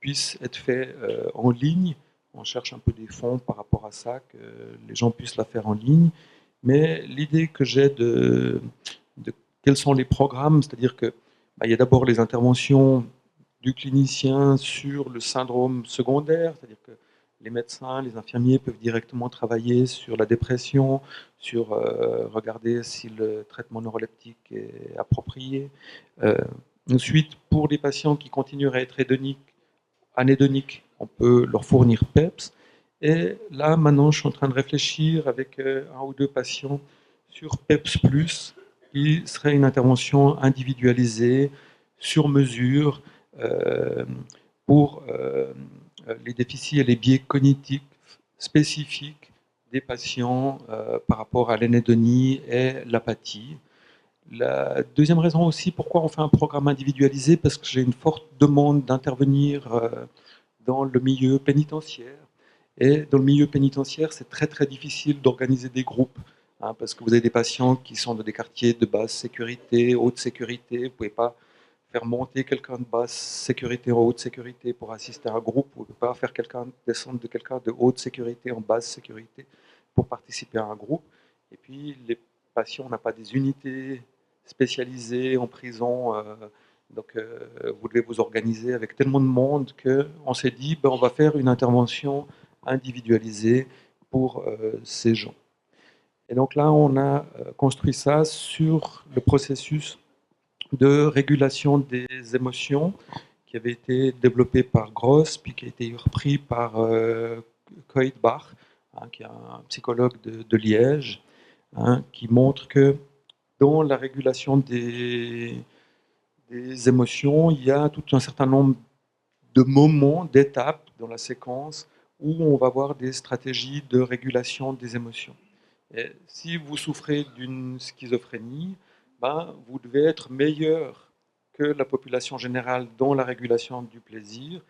puisse être fait en ligne. On cherche un peu des fonds par rapport à ça, que les gens puissent la faire en ligne. Mais l'idée que j'ai de quels sont les programmes, c'est-à-dire que il y a d'abord les interventions du clinicien sur le syndrome secondaire, c'est-à-dire que les médecins, les infirmiers peuvent directement travailler sur la dépression, sur regarder si le traitement neuroleptique est approprié. Ensuite, pour les patients qui continueraient à être anédoniques, on peut leur fournir PEPS. Et là, maintenant, je suis en train de réfléchir avec un ou deux patients sur PEPS+, qui serait une intervention individualisée, sur mesure, euh, pour les déficits et les biais cognitifs spécifiques des patients par rapport à l'anédonie et l'apathie. La deuxième raison aussi pourquoi on fait un programme individualisé, parce que j'ai une forte demande d'intervenir dans le milieu pénitentiaire. Et dans le milieu pénitentiaire, c'est très très difficile d'organiser des groupes, hein, parce que vous avez des patients qui sont dans des quartiers de basse sécurité, haute sécurité. Vous ne pouvez pas faire monter quelqu'un de basse sécurité en haute sécurité pour assister à un groupe. Vous ne pouvez pas faire descendre de quelqu'un de haute sécurité en basse sécurité pour participer à un groupe. Et puis les patients, on n'a pas des unités spécialisées en prison. Donc, vous devez vous organiser avec tellement de monde qu'on s'est dit, ben, on va faire une intervention individualisée pour ces gens. Et donc là, on a construit ça sur le processus de régulation des émotions qui avait été développé par Gross, puis qui a été repris par Koidbach, hein, qui est un psychologue de Liège, hein, qui montre que dans la régulation des émotions, il y a tout un certain nombre de moments, d'étapes dans la séquence où on va voir des stratégies de régulation des émotions. Et si vous souffrez d'une schizophrénie, ben, vous devez être meilleur que la population générale dans la régulation du plaisir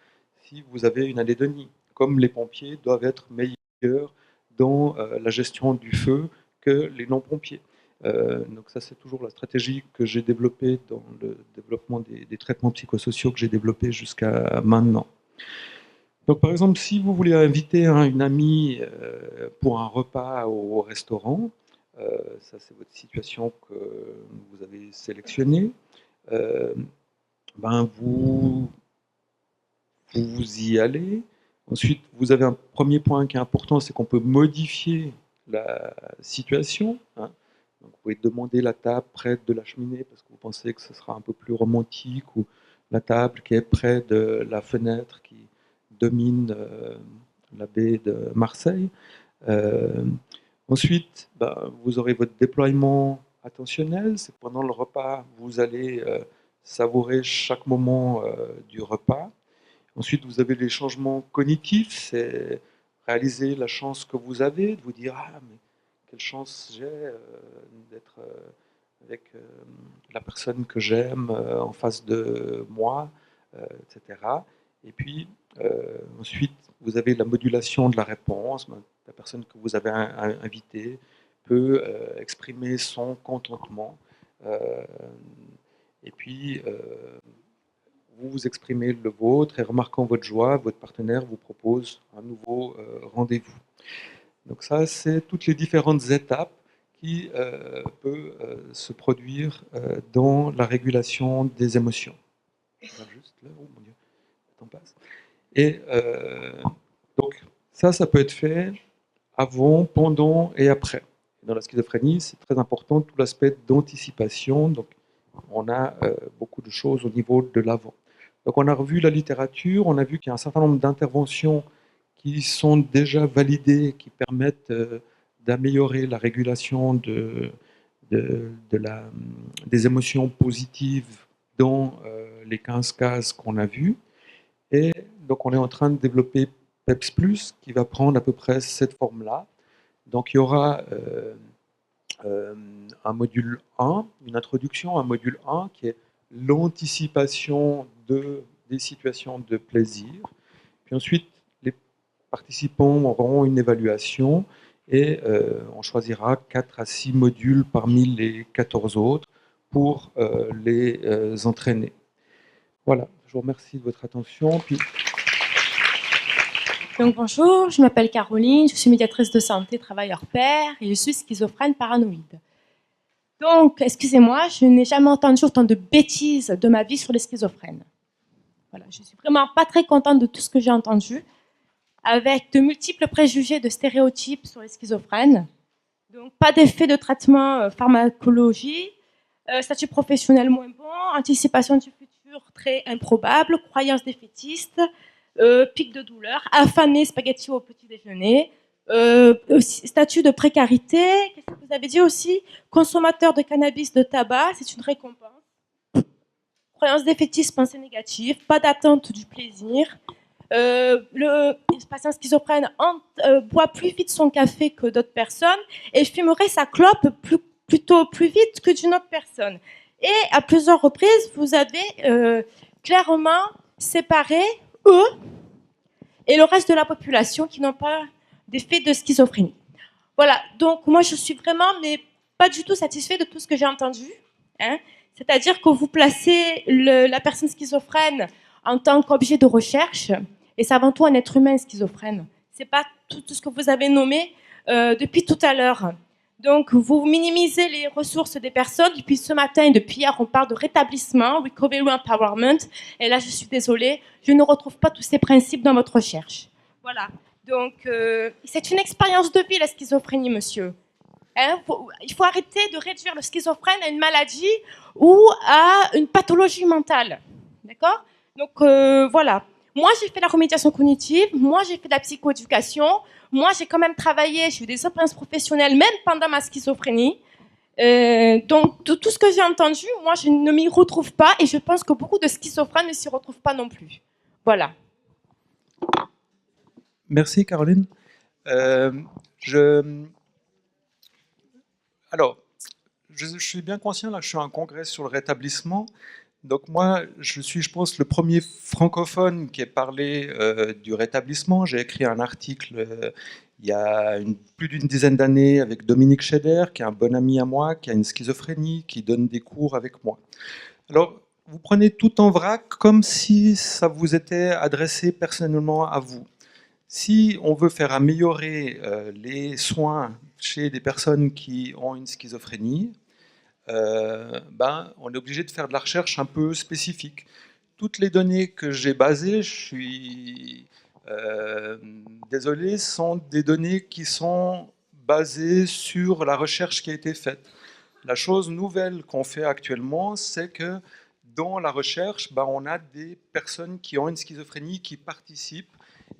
si vous avez une anédonie. Comme les pompiers doivent être meilleurs dans la gestion du feu que les non-pompiers. Donc ça, c'est toujours la stratégie que j'ai développée dans le développement des traitements psychosociaux que j'ai développés jusqu'à maintenant. Donc par exemple, si vous voulez inviter une amie pour un repas au restaurant, ça c'est votre situation que vous avez sélectionnée, euh, ben vous y allez. Ensuite, vous avez un premier point qui est important, c'est qu'on peut modifier la situation, hein. Donc, vous pouvez demander la table près de la cheminée parce que vous pensez que ce sera un peu plus romantique, ou la table qui est près de la fenêtre qui domine la baie de Marseille. Euh, Ensuite, ben, vous aurez votre déploiement attentionnel. C'est pendant le repas, vous allez savourer chaque moment du repas. Ensuite, vous avez les changements cognitifs, c'est réaliser la chance que vous avez, de vous dire ah mais quelle chance j'ai d'être avec la personne que j'aime en face de moi, etc. Et puis ensuite, vous avez la modulation de la réponse. La personne que vous avez invitée peut exprimer son contentement. Euh, et puis, vous vous exprimez le vôtre et remarquant votre joie, votre partenaire vous propose un nouveau rendez-vous. Donc ça, c'est toutes les différentes étapes qui peuvent se produire dans la régulation des émotions. Je regarde juste là, oh mon Dieu, le temps passe. Et donc ça peut être fait avant, pendant et après. Dans la schizophrénie, c'est très important tout l'aspect d'anticipation. Donc on a beaucoup de choses au niveau de l'avant. Donc on a revu la littérature, on a vu qu'il y a un certain nombre d'interventions qui sont déjà validées, qui permettent d'améliorer la régulation des émotions positives dans les 15 cases qu'on a vues. Et donc on est en train de développer PEPS+, qui va prendre à peu près cette forme-là. Donc il y aura un module 1, une introduction, un module 1 qui est l'anticipation des situations de plaisir. Puis ensuite, les participants auront une évaluation et on choisira 4 à 6 modules parmi les 14 autres pour les entraîner. Voilà, je vous remercie de votre attention. Puis... Donc bonjour, je m'appelle Caroline, je suis médiatrice de santé, travailleur pair et je suis schizophrène paranoïde. Donc, excusez-moi, je n'ai jamais entendu autant de bêtises de ma vie sur les schizophrènes. Voilà, je suis vraiment pas très contente de tout ce que j'ai entendu. avec de multiples préjugés, de stéréotypes sur les schizophrènes. Donc, pas d'effet de traitement pharmacologie, statut professionnel moins bon, anticipation du futur très improbable, croyances défaitistes, pic de douleur, affamé, spaghetti au petit déjeuner, statut de précarité, qu'est-ce que vous avez dit aussi? Consommateur de cannabis, de tabac, c'est une récompense. Croyances défaitistes, pensée négative, pas d'attente du plaisir. Le patient schizophrène boit plus vite son café que d'autres personnes et fumerait sa clope plutôt plus vite que d'une autre personne. Et à plusieurs reprises, vous avez clairement séparé eux et le reste de la population qui n'ont pas d'effet de schizophrénie. Voilà, donc moi je suis vraiment, mais pas du tout satisfait de tout ce que j'ai entendu. Hein. C'est-à-dire que vous placez la personne schizophrène en tant qu'objet de recherche, et c'est avant tout un être humain schizophrène. C'est pas tout ce que vous avez nommé depuis tout à l'heure. Donc vous minimisez les ressources des personnes. Depuis ce matin et depuis hier, on parle de rétablissement, recovery empowerment. Et là, je suis désolée, je ne retrouve pas tous ces principes dans votre recherche. Voilà. Donc c'est une expérience de vie la schizophrénie, monsieur. Hein, il faut arrêter de réduire le schizophrène à une maladie ou à une pathologie mentale. D'accord? Donc voilà. Moi, j'ai fait la remédiation cognitive. Moi, j'ai fait de la psychoéducation. Moi, j'ai quand même travaillé. J'ai eu des expériences professionnelles, même pendant ma schizophrénie. Donc, tout ce que j'ai entendu, moi, je ne m'y retrouve pas. Et je pense que beaucoup de schizophrènes ne s'y retrouvent pas non plus. Voilà. Merci, Caroline. Alors, je suis bien conscient là, que je suis à un congrès sur le rétablissement. Donc moi, je suis, je pense, le premier francophone qui ait parlé du rétablissement. J'ai écrit un article il y a plus d'une dizaine d'années avec Dominique Scheder, qui est un bon ami à moi, qui a une schizophrénie, qui donne des cours avec moi. Alors, vous prenez tout en vrac comme si ça vous était adressé personnellement à vous. Si on veut faire améliorer les soins chez des personnes qui ont une schizophrénie, on est obligé de faire de la recherche un peu spécifique. Toutes les données que j'ai basées, je suis désolé, sont des données qui sont basées sur la recherche qui a été faite. La chose nouvelle qu'on fait actuellement, c'est que dans la recherche, on a des personnes qui ont une schizophrénie qui participent.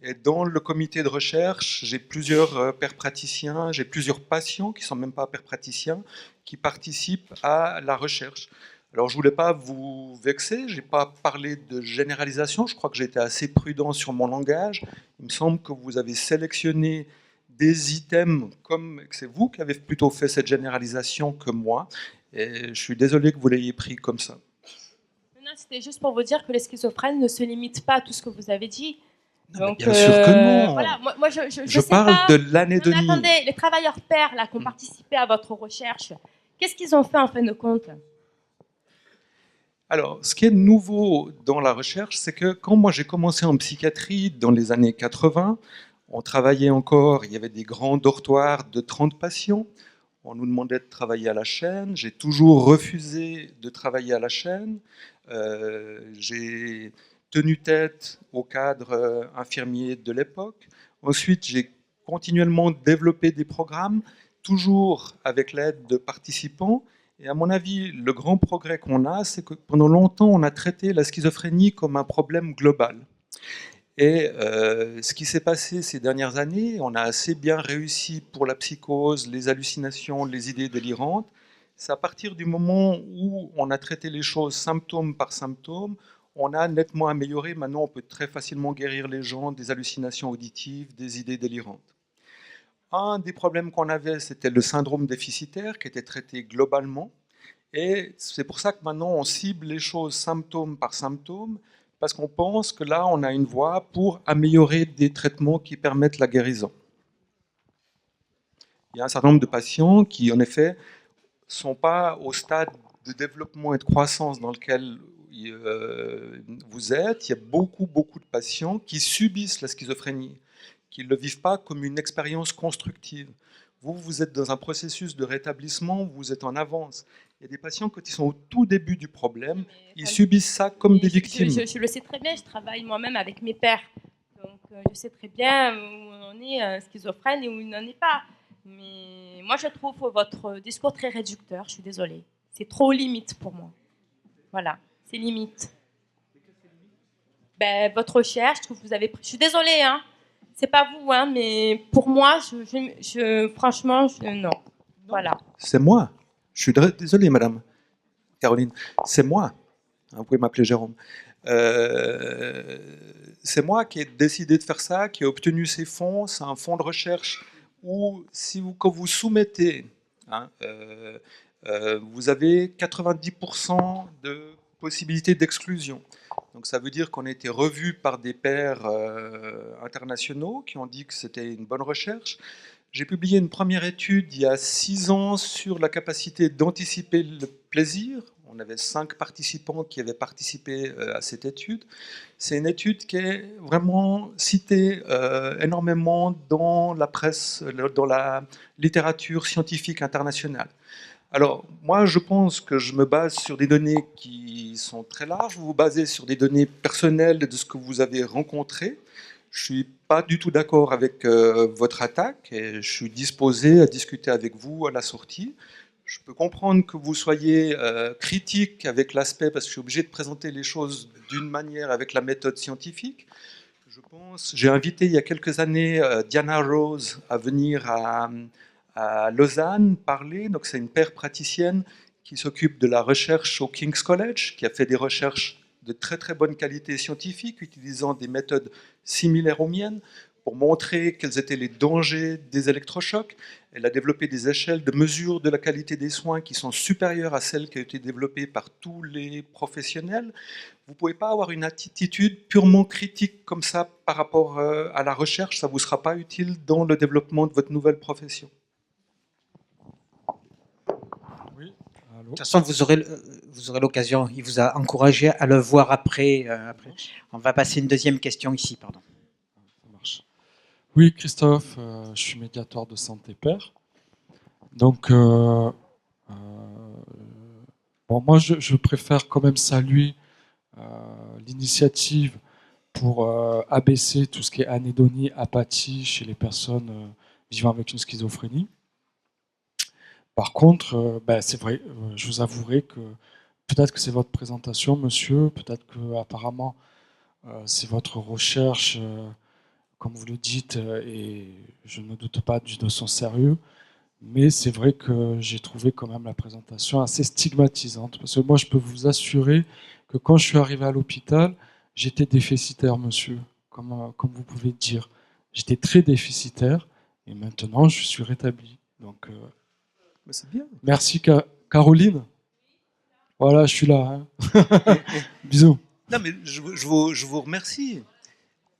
Et dans le comité de recherche, j'ai plusieurs pairs praticiens, j'ai plusieurs patients qui ne sont même pas pairs praticiens, qui participent à la recherche. Alors je ne voulais pas vous vexer, je n'ai pas parlé de généralisation, je crois que j'ai été assez prudent sur mon langage. Il me semble que vous avez sélectionné des items comme que c'est vous qui avez plutôt fait cette généralisation que moi. Et je suis désolé que vous l'ayez pris comme ça. Non, c'était juste pour vous dire que les schizophrènes ne se limitent pas à tout ce que vous avez dit. Non, donc, bien sûr que non. Voilà, moi je parle de l'anédonie. Attendez, les travailleurs pairs là, qui ont participé à votre recherche, qu'est-ce qu'ils ont fait en fin de compte? Alors, ce qui est nouveau dans la recherche, c'est que quand moi j'ai commencé en psychiatrie dans les années 80, on travaillait encore, il y avait des grands dortoirs de 30 patients. On nous demandait de travailler à la chaîne. J'ai toujours refusé de travailler à la chaîne. J'ai tenu tête au cadre infirmier de l'époque. Ensuite, j'ai continuellement développé des programmes, toujours avec l'aide de participants. Et à mon avis, le grand progrès qu'on a, c'est que pendant longtemps, on a traité la schizophrénie comme un problème global. Et ce qui s'est passé ces dernières années, on a assez bien réussi pour la psychose, les hallucinations, les idées délirantes. C'est à partir du moment où on a traité les choses symptôme par symptôme, on a nettement amélioré. Maintenant, on peut très facilement guérir les gens des hallucinations auditives, des idées délirantes. Un des problèmes qu'on avait, c'était le syndrome déficitaire qui était traité globalement. Et c'est pour ça que maintenant, on cible les choses symptôme par symptôme, parce qu'on pense que là, on a une voie pour améliorer des traitements qui permettent la guérison. Il y a un certain nombre de patients qui, en effet, ne sont pas au stade de développement et de croissance dans lequel vous êtes. Il y a beaucoup de patients qui subissent la schizophrénie, qui ne le vivent pas comme une expérience constructive. Vous êtes dans un processus de rétablissement, vous êtes en avance. Il y a des patients, quand ils sont au tout début du problème, ils subissent ça comme des victimes. Je le sais très bien, je travaille moi-même avec mes pairs. Donc, je sais très bien où on est schizophrène et où il n'en est pas. Mais moi, je trouve votre discours très réducteur. Je suis désolée. C'est trop limite pour moi. Voilà, c'est limite. Ben, votre recherche, je trouve que vous avez. Je suis désolée, hein. C'est pas vous, hein, mais pour moi, franchement, non. Voilà. C'est moi. Je suis désolé, madame Caroline. C'est moi. Vous pouvez m'appeler Jérôme. C'est moi qui ai décidé de faire ça, qui ai obtenu ces fonds. C'est un fonds de recherche où, quand vous soumettez, hein, vous avez 90% de possibilités d'exclusion. Donc ça veut dire qu'on a été revu par des pairs internationaux qui ont dit que c'était une bonne recherche. J'ai publié une première étude il y a 6 ans sur la capacité d'anticiper le plaisir. On avait 5 participants qui avaient participé à cette étude. C'est une étude qui est vraiment citée énormément dans la presse, dans la littérature scientifique internationale. Alors, moi, je pense que je me base sur des données qui sont très larges. Vous vous basez sur des données personnelles de ce que vous avez rencontré. Je ne suis pas du tout d'accord avec votre attaque et je suis disposé à discuter avec vous à la sortie. Je peux comprendre que vous soyez critique avec l'aspect, parce que je suis obligé de présenter les choses d'une manière avec la méthode scientifique. J'ai invité il y a quelques années Diana Rose à venir à Lausanne parler. Donc c'est une paire praticienne qui s'occupe de la recherche au King's College, qui a fait des recherches de très très bonne qualité scientifique, utilisant des méthodes similaires aux miennes pour montrer quels étaient les dangers des électrochocs. Elle a développé des échelles de mesure de la qualité des soins qui sont supérieures à celles qui ont été développées par tous les professionnels. Vous ne pouvez pas avoir une attitude purement critique comme ça par rapport à la recherche, ça ne vous sera pas utile dans le développement de votre nouvelle profession. Oui, allô. De toute façon, vous aurez l'occasion. Il vous a encouragé à le voir après. On va passer une deuxième question ici, pardon. Ça marche. Oui, Christophe, je suis médiateur de santé père. Donc, bon, moi, je préfère quand même saluer l'initiative pour abaisser tout ce qui est anédonie, apathie chez les personnes vivant avec une schizophrénie. Par contre, c'est vrai, je vous avouerai que peut-être que c'est votre présentation, monsieur, peut-être que apparemment c'est votre recherche, comme vous le dites, et je ne doute pas de son sérieux, mais c'est vrai que j'ai trouvé quand même la présentation assez stigmatisante, parce que moi je peux vous assurer que quand je suis arrivé à l'hôpital, j'étais déficitaire, monsieur, comme vous pouvez dire. J'étais très déficitaire, et maintenant je suis rétabli. Donc, mais c'est bien. Merci Caroline. Voilà, je suis là. Hein. Bisous. Non, mais je vous remercie.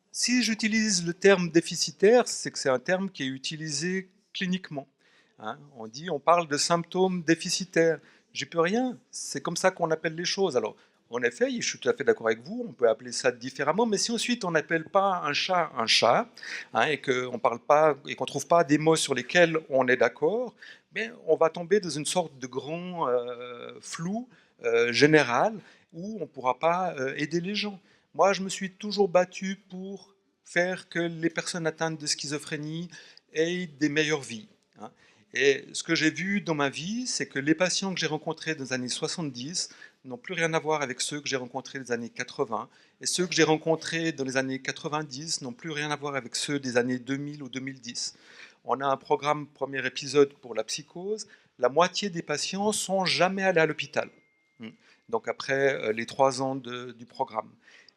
Si j'utilise le terme déficitaire, c'est que c'est un terme qui est utilisé cliniquement. Hein, on parle de symptômes déficitaires. J'y peux rien. C'est comme ça qu'on appelle les choses. Alors, en effet, je suis tout à fait d'accord avec vous. On peut appeler ça différemment. Mais si ensuite on n'appelle pas un chat, hein, et qu'on parle pas et qu'on trouve pas des mots sur lesquels on est d'accord, mais on va tomber dans une sorte de grand flou général où on ne pourra pas aider les gens. Moi, je me suis toujours battu pour faire que les personnes atteintes de schizophrénie aient des meilleures vies. Hein. Et ce que j'ai vu dans ma vie, c'est que les patients que j'ai rencontrés dans les années 70 n'ont plus rien à voir avec ceux que j'ai rencontrés dans les années 80. Et ceux que j'ai rencontrés dans les années 90 n'ont plus rien à voir avec ceux des années 2000 ou 2010. On a un programme, premier épisode, pour la psychose. La moitié des patients sont jamais allés à l'hôpital. Donc après les 3 ans du programme.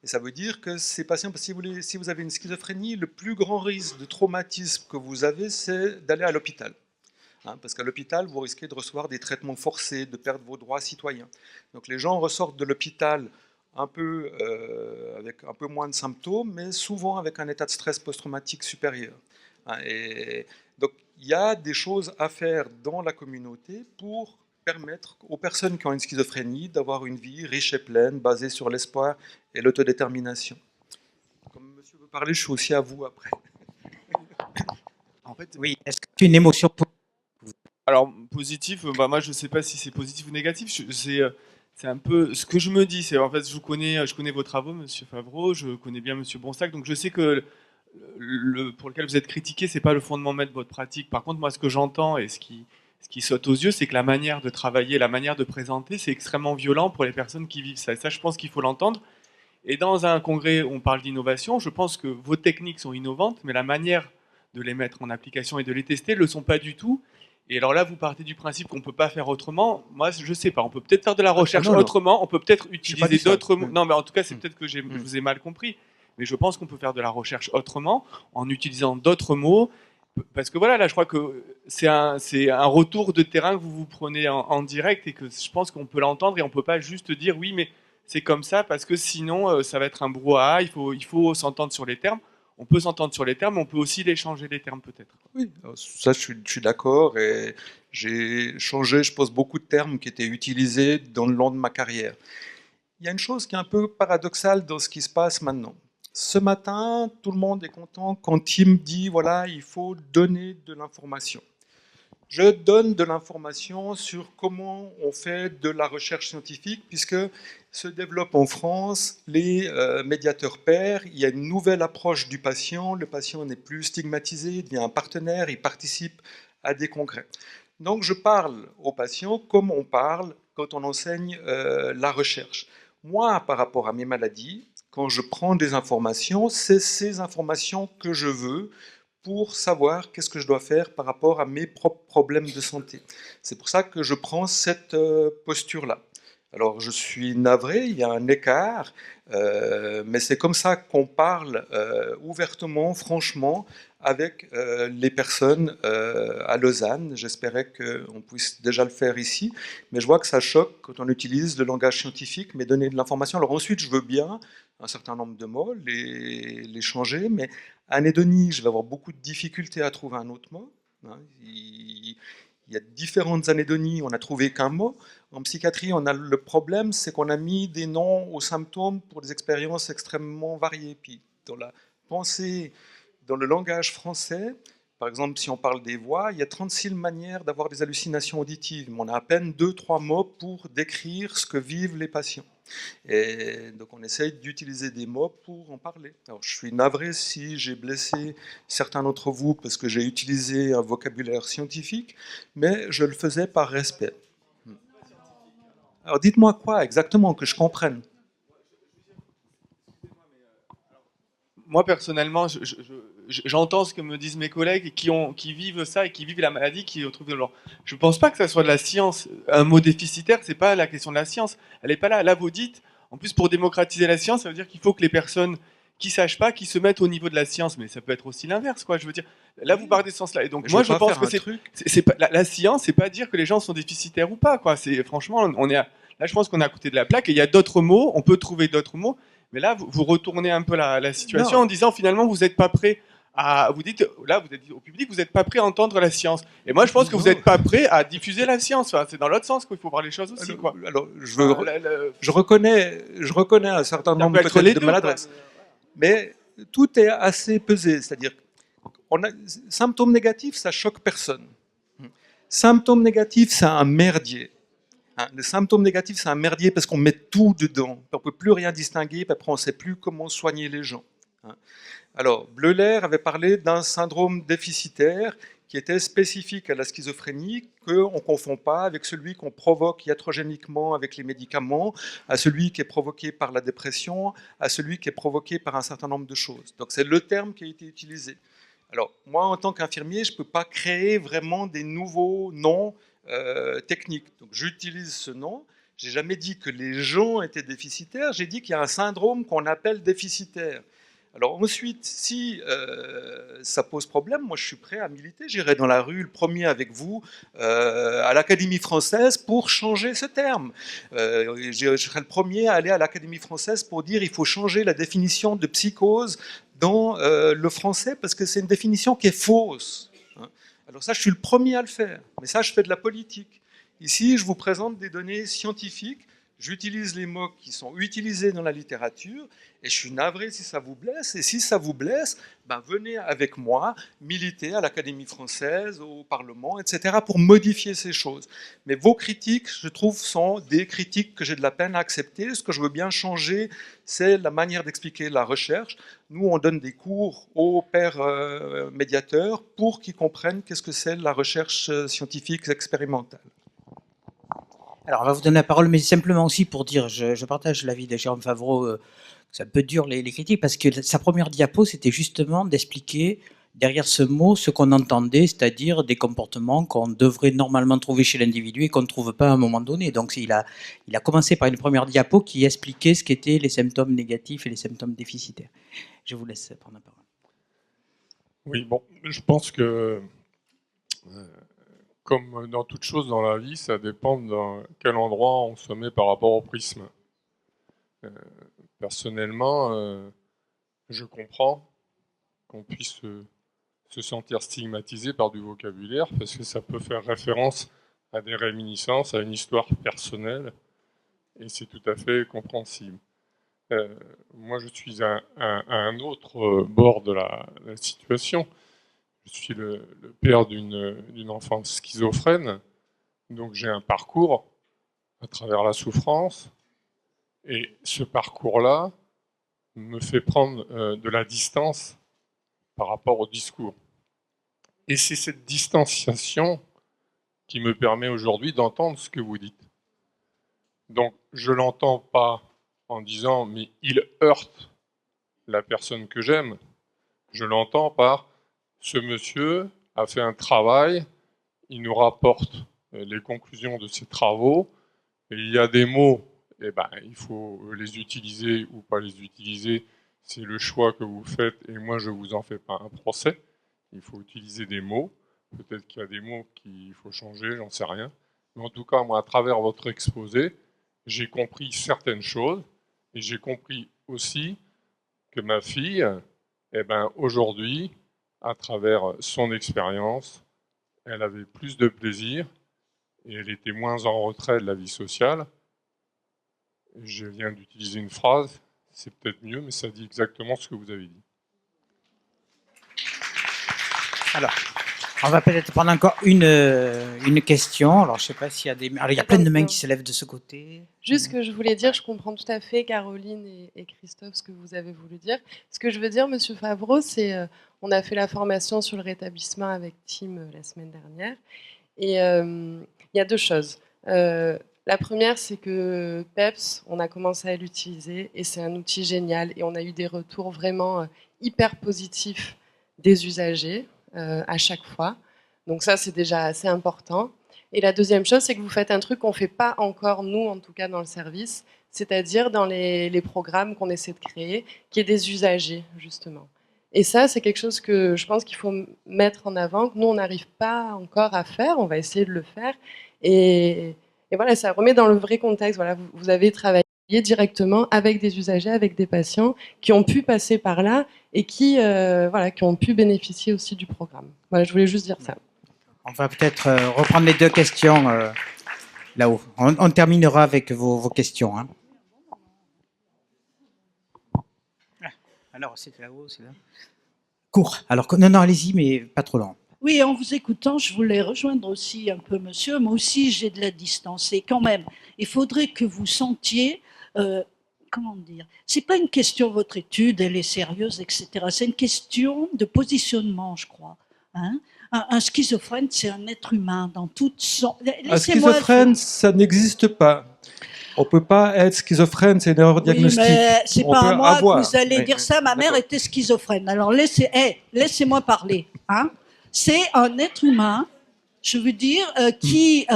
Et ça veut dire que ces patients, si vous avez une schizophrénie, le plus grand risque de traumatisme que vous avez, c'est d'aller à l'hôpital. Hein, parce qu'à l'hôpital, vous risquez de recevoir des traitements forcés, de perdre vos droits citoyens. Donc les gens ressortent de l'hôpital avec un peu moins de symptômes, mais souvent avec un état de stress post-traumatique supérieur. Hein, et donc il y a des choses à faire dans la communauté pour permettre aux personnes qui ont une schizophrénie d'avoir une vie riche et pleine, basée sur l'espoir et l'autodétermination. Comme monsieur veut parler, je suis aussi à vous après. En fait, oui, est-ce que tu as une émotion Alors, positif, moi je ne sais pas si c'est positif ou négatif, c'est un peu ce que je me dis, c'est en fait je connais vos travaux, monsieur Favreau, je connais bien monsieur Bonsac, donc je sais que pour lequel vous êtes critiqué, c'est pas le fondement même de votre pratique. Par contre, moi, ce que j'entends et ce qui saute aux yeux, c'est que la manière de travailler, la manière de présenter, c'est extrêmement violent pour les personnes qui vivent ça. Et ça, je pense qu'il faut l'entendre. Et dans un congrès où on parle d'innovation, je pense que vos techniques sont innovantes, mais la manière de les mettre en application et de les tester ne le sont pas du tout. Et alors là, vous partez du principe qu'on ne peut pas faire autrement. Moi, je ne sais pas. On peut peut-être faire de la recherche autrement. On peut peut-être utiliser d'autres mots. Non, mais en tout cas, c'est peut-être que je vous ai mal compris. Mais je pense qu'on peut faire de la recherche autrement, en utilisant d'autres mots. Parce que voilà, là, je crois que c'est un retour de terrain que vous prenez en direct et que je pense qu'on peut l'entendre et on ne peut pas juste dire oui, mais c'est comme ça parce que sinon, ça va être un brouhaha. Il faut s'entendre sur les termes. On peut s'entendre sur les termes, mais on peut aussi les changer les termes peut-être. Oui, ça je suis d'accord et j'ai changé, je pense, beaucoup de termes qui étaient utilisés dans le long de ma carrière. Il y a une chose qui est un peu paradoxale dans ce qui se passe maintenant. Ce matin, tout le monde est content quand Tim dit, voilà, il faut donner de l'information. Je donne de l'information sur comment on fait de la recherche scientifique, puisque se développent en France les médiateurs pairs. Il y a une nouvelle approche du patient. Le patient n'est plus stigmatisé, il devient un partenaire, il participe à des congrès. Donc je parle aux patients comme on parle quand on enseigne la recherche. Moi, par rapport à mes maladies, quand je prends des informations, c'est ces informations que je veux pour savoir qu'est-ce que je dois faire par rapport à mes propres problèmes de santé. C'est pour ça que je prends cette posture-là. Alors je suis navré, il y a un écart, mais c'est comme ça qu'on parle ouvertement, franchement, avec les personnes à Lausanne. J'espérais qu'on puisse déjà le faire ici, mais je vois que ça choque quand on utilise le langage scientifique, mais donner de l'information. Alors ensuite, je veux bien un certain nombre de mots, les changer, mais anédonie, je vais avoir beaucoup de difficultés à trouver un autre mot. Il y a différentes anédonies, on n'a trouvé qu'un mot. En psychiatrie, on a le problème, c'est qu'on a mis des noms aux symptômes pour des expériences extrêmement variées. Puis dans la pensée, dans le langage français, par exemple, si on parle des voix, il y a 36 manières d'avoir des hallucinations auditives, mais on a à peine 2-3 mots pour décrire ce que vivent les patients. Et donc on essaye d'utiliser des mots pour en parler. Alors je suis navré si j'ai blessé certains d'entre vous parce que j'ai utilisé un vocabulaire scientifique, mais je le faisais par respect. Alors dites-moi quoi exactement, que je comprenne. Moi personnellement, j'entends ce que me disent mes collègues qui vivent ça et qui vivent la maladie, qui retrouvent de l'or. Je ne pense pas que ça soit de la science. Un mot déficitaire, c'est pas la question de la science. Elle n'est pas là. Là, vous dites, en plus, pour démocratiser la science, ça veut dire qu'il faut que les personnes qui sachent pas, qui se mettent au niveau de la science. Mais ça peut être aussi l'inverse, quoi. Je veux dire, là, vous parlez de ce sens-là. Et donc, moi, je pense que c'est pas la science, c'est pas dire que les gens sont déficitaires ou pas, quoi. C'est franchement, là, je pense qu'on est à côté de la plaque. Et il y a d'autres mots. On peut trouver d'autres mots. Mais là, vous retournez un peu la situation en disant finalement, vous n'êtes pas prêt à. Vous dites, là, vous êtes au public, vous n'êtes pas prêt à entendre la science. Et moi, je pense que vous n'êtes pas prêt à diffuser la science. Enfin, c'est dans l'autre sens qu'il faut voir les choses aussi. Quoi. Alors, je reconnais un certain nombre de maladresses. Mais tout est assez pesé. C'est-à-dire, symptômes négatifs, ça choque personne. Symptômes négatifs, c'est un merdier. Le symptôme négatif, c'est un merdier parce qu'on met tout dedans. On ne peut plus rien distinguer, puis après on ne sait plus comment soigner les gens. Alors, Bleuler avait parlé d'un syndrome déficitaire qui était spécifique à la schizophrénie, qu'on ne confond pas avec celui qu'on provoque iatrogéniquement avec les médicaments, à celui qui est provoqué par la dépression, à celui qui est provoqué par un certain nombre de choses. Donc c'est le terme qui a été utilisé. Alors, moi, en tant qu'infirmier, je ne peux pas créer vraiment des nouveaux noms technique. Donc j'utilise ce nom. J'ai jamais dit que les gens étaient déficitaires. J'ai dit qu'il y a un syndrome qu'on appelle déficitaire. Alors ensuite, si ça pose problème, moi je suis prêt à militer. J'irai dans la rue, le premier avec vous, à l'Académie française pour changer ce terme. Je serai le premier à aller à l'Académie française pour dire qu'il faut changer la définition de psychose dans le français parce que c'est une définition qui est fausse. Alors ça, je suis le premier à le faire, mais ça, je fais de la politique. Ici, je vous présente des données scientifiques J'utilise les mots qui sont utilisés dans la littérature et je suis navré si ça vous blesse. Et si ça vous blesse, ben venez avec moi militer à l'Académie française, au Parlement, etc. pour modifier ces choses. Mais vos critiques, je trouve, sont des critiques que j'ai de la peine à accepter. Ce que je veux bien changer, c'est la manière d'expliquer la recherche. Nous, on donne des cours aux pairs médiateurs pour qu'ils comprennent qu'est-ce que c'est la recherche scientifique expérimentale. Alors, on va vous donner la parole, mais simplement aussi pour dire, je partage l'avis de Jérôme Favreau, c'est un peu dur les critiques, parce que sa première diapo, c'était justement d'expliquer derrière ce mot ce qu'on entendait, c'est-à-dire des comportements qu'on devrait normalement trouver chez l'individu et qu'on ne trouve pas à un moment donné. Donc, il a commencé par une première diapo qui expliquait ce qu'étaient les symptômes négatifs et les symptômes déficitaires. Je vous laisse prendre la parole. Oui, bon, je pense que, comme dans toute chose dans la vie, ça dépend dans quel endroit on se met par rapport au prisme. Personnellement, je comprends qu'on puisse se sentir stigmatisé par du vocabulaire, parce que ça peut faire référence à des réminiscences, à une histoire personnelle, et c'est tout à fait compréhensible. Moi, je suis à un autre bord de la situation. Je suis le père d'une enfant schizophrène, donc j'ai un parcours à travers la souffrance, et ce parcours-là me fait prendre de la distance par rapport au discours. Et c'est cette distanciation qui me permet aujourd'hui d'entendre ce que vous dites. Donc, je ne l'entends pas en disant « mais il heurte la personne que j'aime ». Je l'entends par « ce monsieur a fait un travail, il nous rapporte les conclusions de ses travaux, et il y a des mots, eh ben, il faut les utiliser ou pas les utiliser, c'est le choix que vous faites, et moi je ne vous en fais pas un procès. Il faut utiliser des mots, peut-être qu'il y a des mots qu'il faut changer, j'en sais rien. Mais en tout cas, moi, à travers votre exposé, j'ai compris certaines choses, et j'ai compris aussi que ma fille, eh ben, aujourd'hui, à travers son expérience, elle avait plus de plaisir et elle était moins en retrait de la vie sociale. Je viens d'utiliser une phrase, c'est peut-être mieux, mais ça dit exactement ce que vous avez dit. Alors, on va peut-être prendre encore une question. Alors, je ne sais pas s'il y a des... Alors, il y a plein de mains qui se lèvent de ce côté. Juste ce que je voulais dire, je comprends tout à fait, Caroline et Christophe, ce que vous avez voulu dire. Ce que je veux dire, Monsieur Favreau, c'est on a fait la formation sur le rétablissement avec Tim la semaine dernière. Et il y a deux choses. La première, c'est que PEPS, on a commencé à l'utiliser et c'est un outil génial. Et on a eu des retours vraiment hyper positifs des usagers à chaque fois. Donc ça, c'est déjà assez important. Et la deuxième chose, c'est que vous faites un truc qu'on ne fait pas encore, nous, en tout cas, dans le service, c'est-à-dire dans les programmes qu'on essaie de créer, qui est des usagers, justement. Et ça, c'est quelque chose que je pense qu'il faut mettre en avant, que nous, on n'arrive pas encore à faire, on va essayer de le faire. Et voilà, ça remet dans le vrai contexte. Voilà, vous avez travaillé directement avec des usagers, avec des patients qui ont pu passer par là et qui ont pu bénéficier aussi du programme. Voilà, je voulais juste dire ça. On va peut-être reprendre les deux questions là-haut. On terminera avec vos questions. Hein. Alors, c'est là-haut, c'est là. Court. Alors, non, allez-y, mais pas trop long. Oui, en vous écoutant, je voulais rejoindre aussi un peu monsieur. Moi aussi, j'ai de la distance. Et quand même, il faudrait que vous sentiez... comment dire, c'est pas une question, votre étude, elle est sérieuse, etc. C'est une question de positionnement, je crois. Hein. Un schizophrène, c'est un être humain dans toute son... Un schizophrène, ça n'existe pas. On ne peut pas être schizophrène, c'est une erreur diagnostique. Oui, mais c'est pas à moi que vous allez dire ça. Ma mère était schizophrène. Alors laissez-moi parler. Hein. C'est un être humain, je veux dire, qui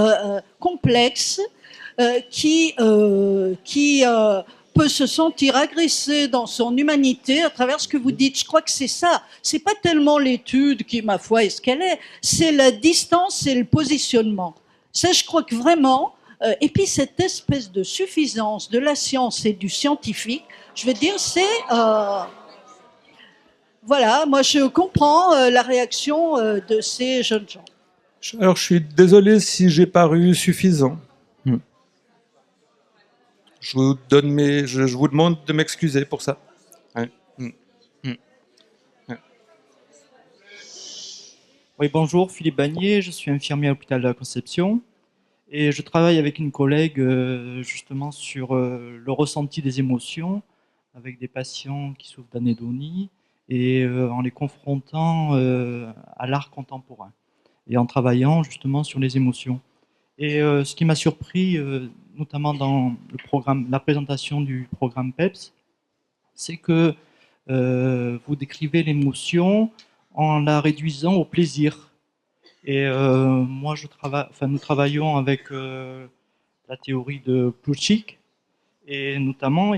complexe, qui peut se sentir agressé dans son humanité à travers ce que vous dites. Je crois que c'est ça. C'est pas tellement l'étude qui, ma foi, est ce qu'elle est. C'est la distance et le positionnement. Ça, je crois que vraiment... et puis cette espèce de suffisance de la science et du scientifique, je veux dire, c'est... voilà, moi je comprends la réaction de ces jeunes gens. Alors je suis désolé si j'ai paru suffisant. je vous demande de m'excuser pour ça. Ouais. Ouais. Oui, bonjour, Philippe Bagnier, je suis infirmier à l'hôpital de la Conception et je travaille avec une collègue justement sur le ressenti des émotions avec des patients qui souffrent d'anédonie et en les confrontant à l'art contemporain et en travaillant justement sur les émotions. Et ce qui m'a surpris, notamment dans le programme, la présentation du programme PEPS, c'est que vous décrivez l'émotion en la réduisant au plaisir. Et moi, nous travaillons avec la théorie de Plutchik, et notamment,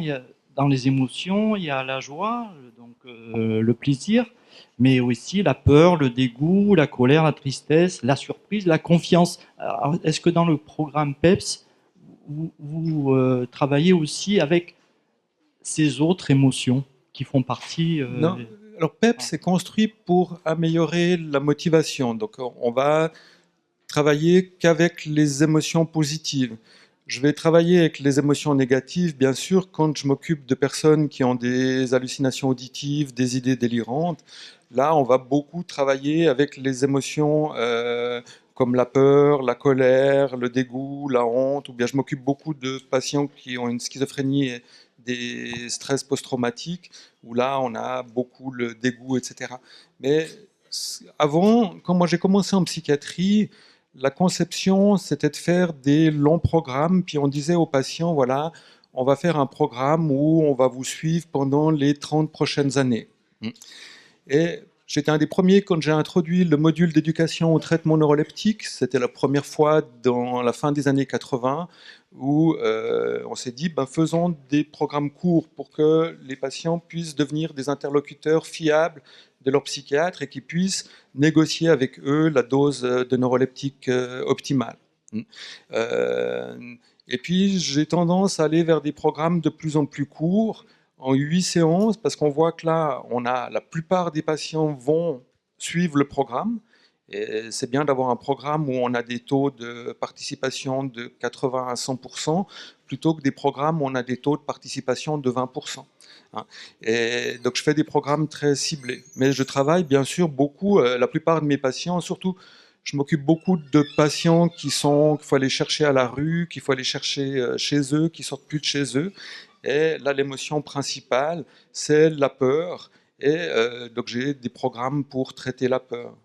dans les émotions, il y a la joie, donc le plaisir, mais aussi la peur, le dégoût, la colère, la tristesse, la surprise, la confiance. Alors, est-ce que dans le programme PEPS, vous travaillez aussi avec ces autres émotions qui font partie Non. Alors PEPS est construit pour améliorer la motivation. Donc on va travailler qu'avec les émotions positives. Je vais travailler avec les émotions négatives, bien sûr, quand je m'occupe de personnes qui ont des hallucinations auditives, des idées délirantes. Là, on va beaucoup travailler avec les émotions comme la peur, la colère, le dégoût, la honte, ou bien je m'occupe beaucoup de patients qui ont une schizophrénie et des stress post-traumatiques, où là, on a beaucoup le dégoût, etc. Mais avant, quand moi j'ai commencé en psychiatrie, la conception, c'était de faire des longs programmes, puis on disait aux patients, voilà, on va faire un programme où on va vous suivre pendant les 30 prochaines années. Et j'étais un des premiers quand j'ai introduit le module d'éducation au traitement neuroleptique. C'était la première fois dans la fin des années 80 où on s'est dit, ben, faisons des programmes courts pour que les patients puissent devenir des interlocuteurs fiables de leur psychiatre et qu'ils puissent négocier avec eux la dose de neuroleptique optimale. Et puis j'ai tendance à aller vers des programmes de plus en plus courts, en 8 séances, parce qu'on voit que là, la plupart des patients vont suivre le programme. Et c'est bien d'avoir un programme où on a des taux de participation de 80 à 100%, plutôt que des programmes où on a des taux de participation de 20%. Et donc je fais des programmes très ciblés. Mais je travaille bien sûr beaucoup, la plupart de mes patients, surtout je m'occupe beaucoup de patients qu'il faut aller chercher à la rue, qu'il faut aller chercher chez eux, qui sortent plus de chez eux. Et là, l'émotion principale, c'est la peur. Et donc, j'ai des programmes pour traiter la peur.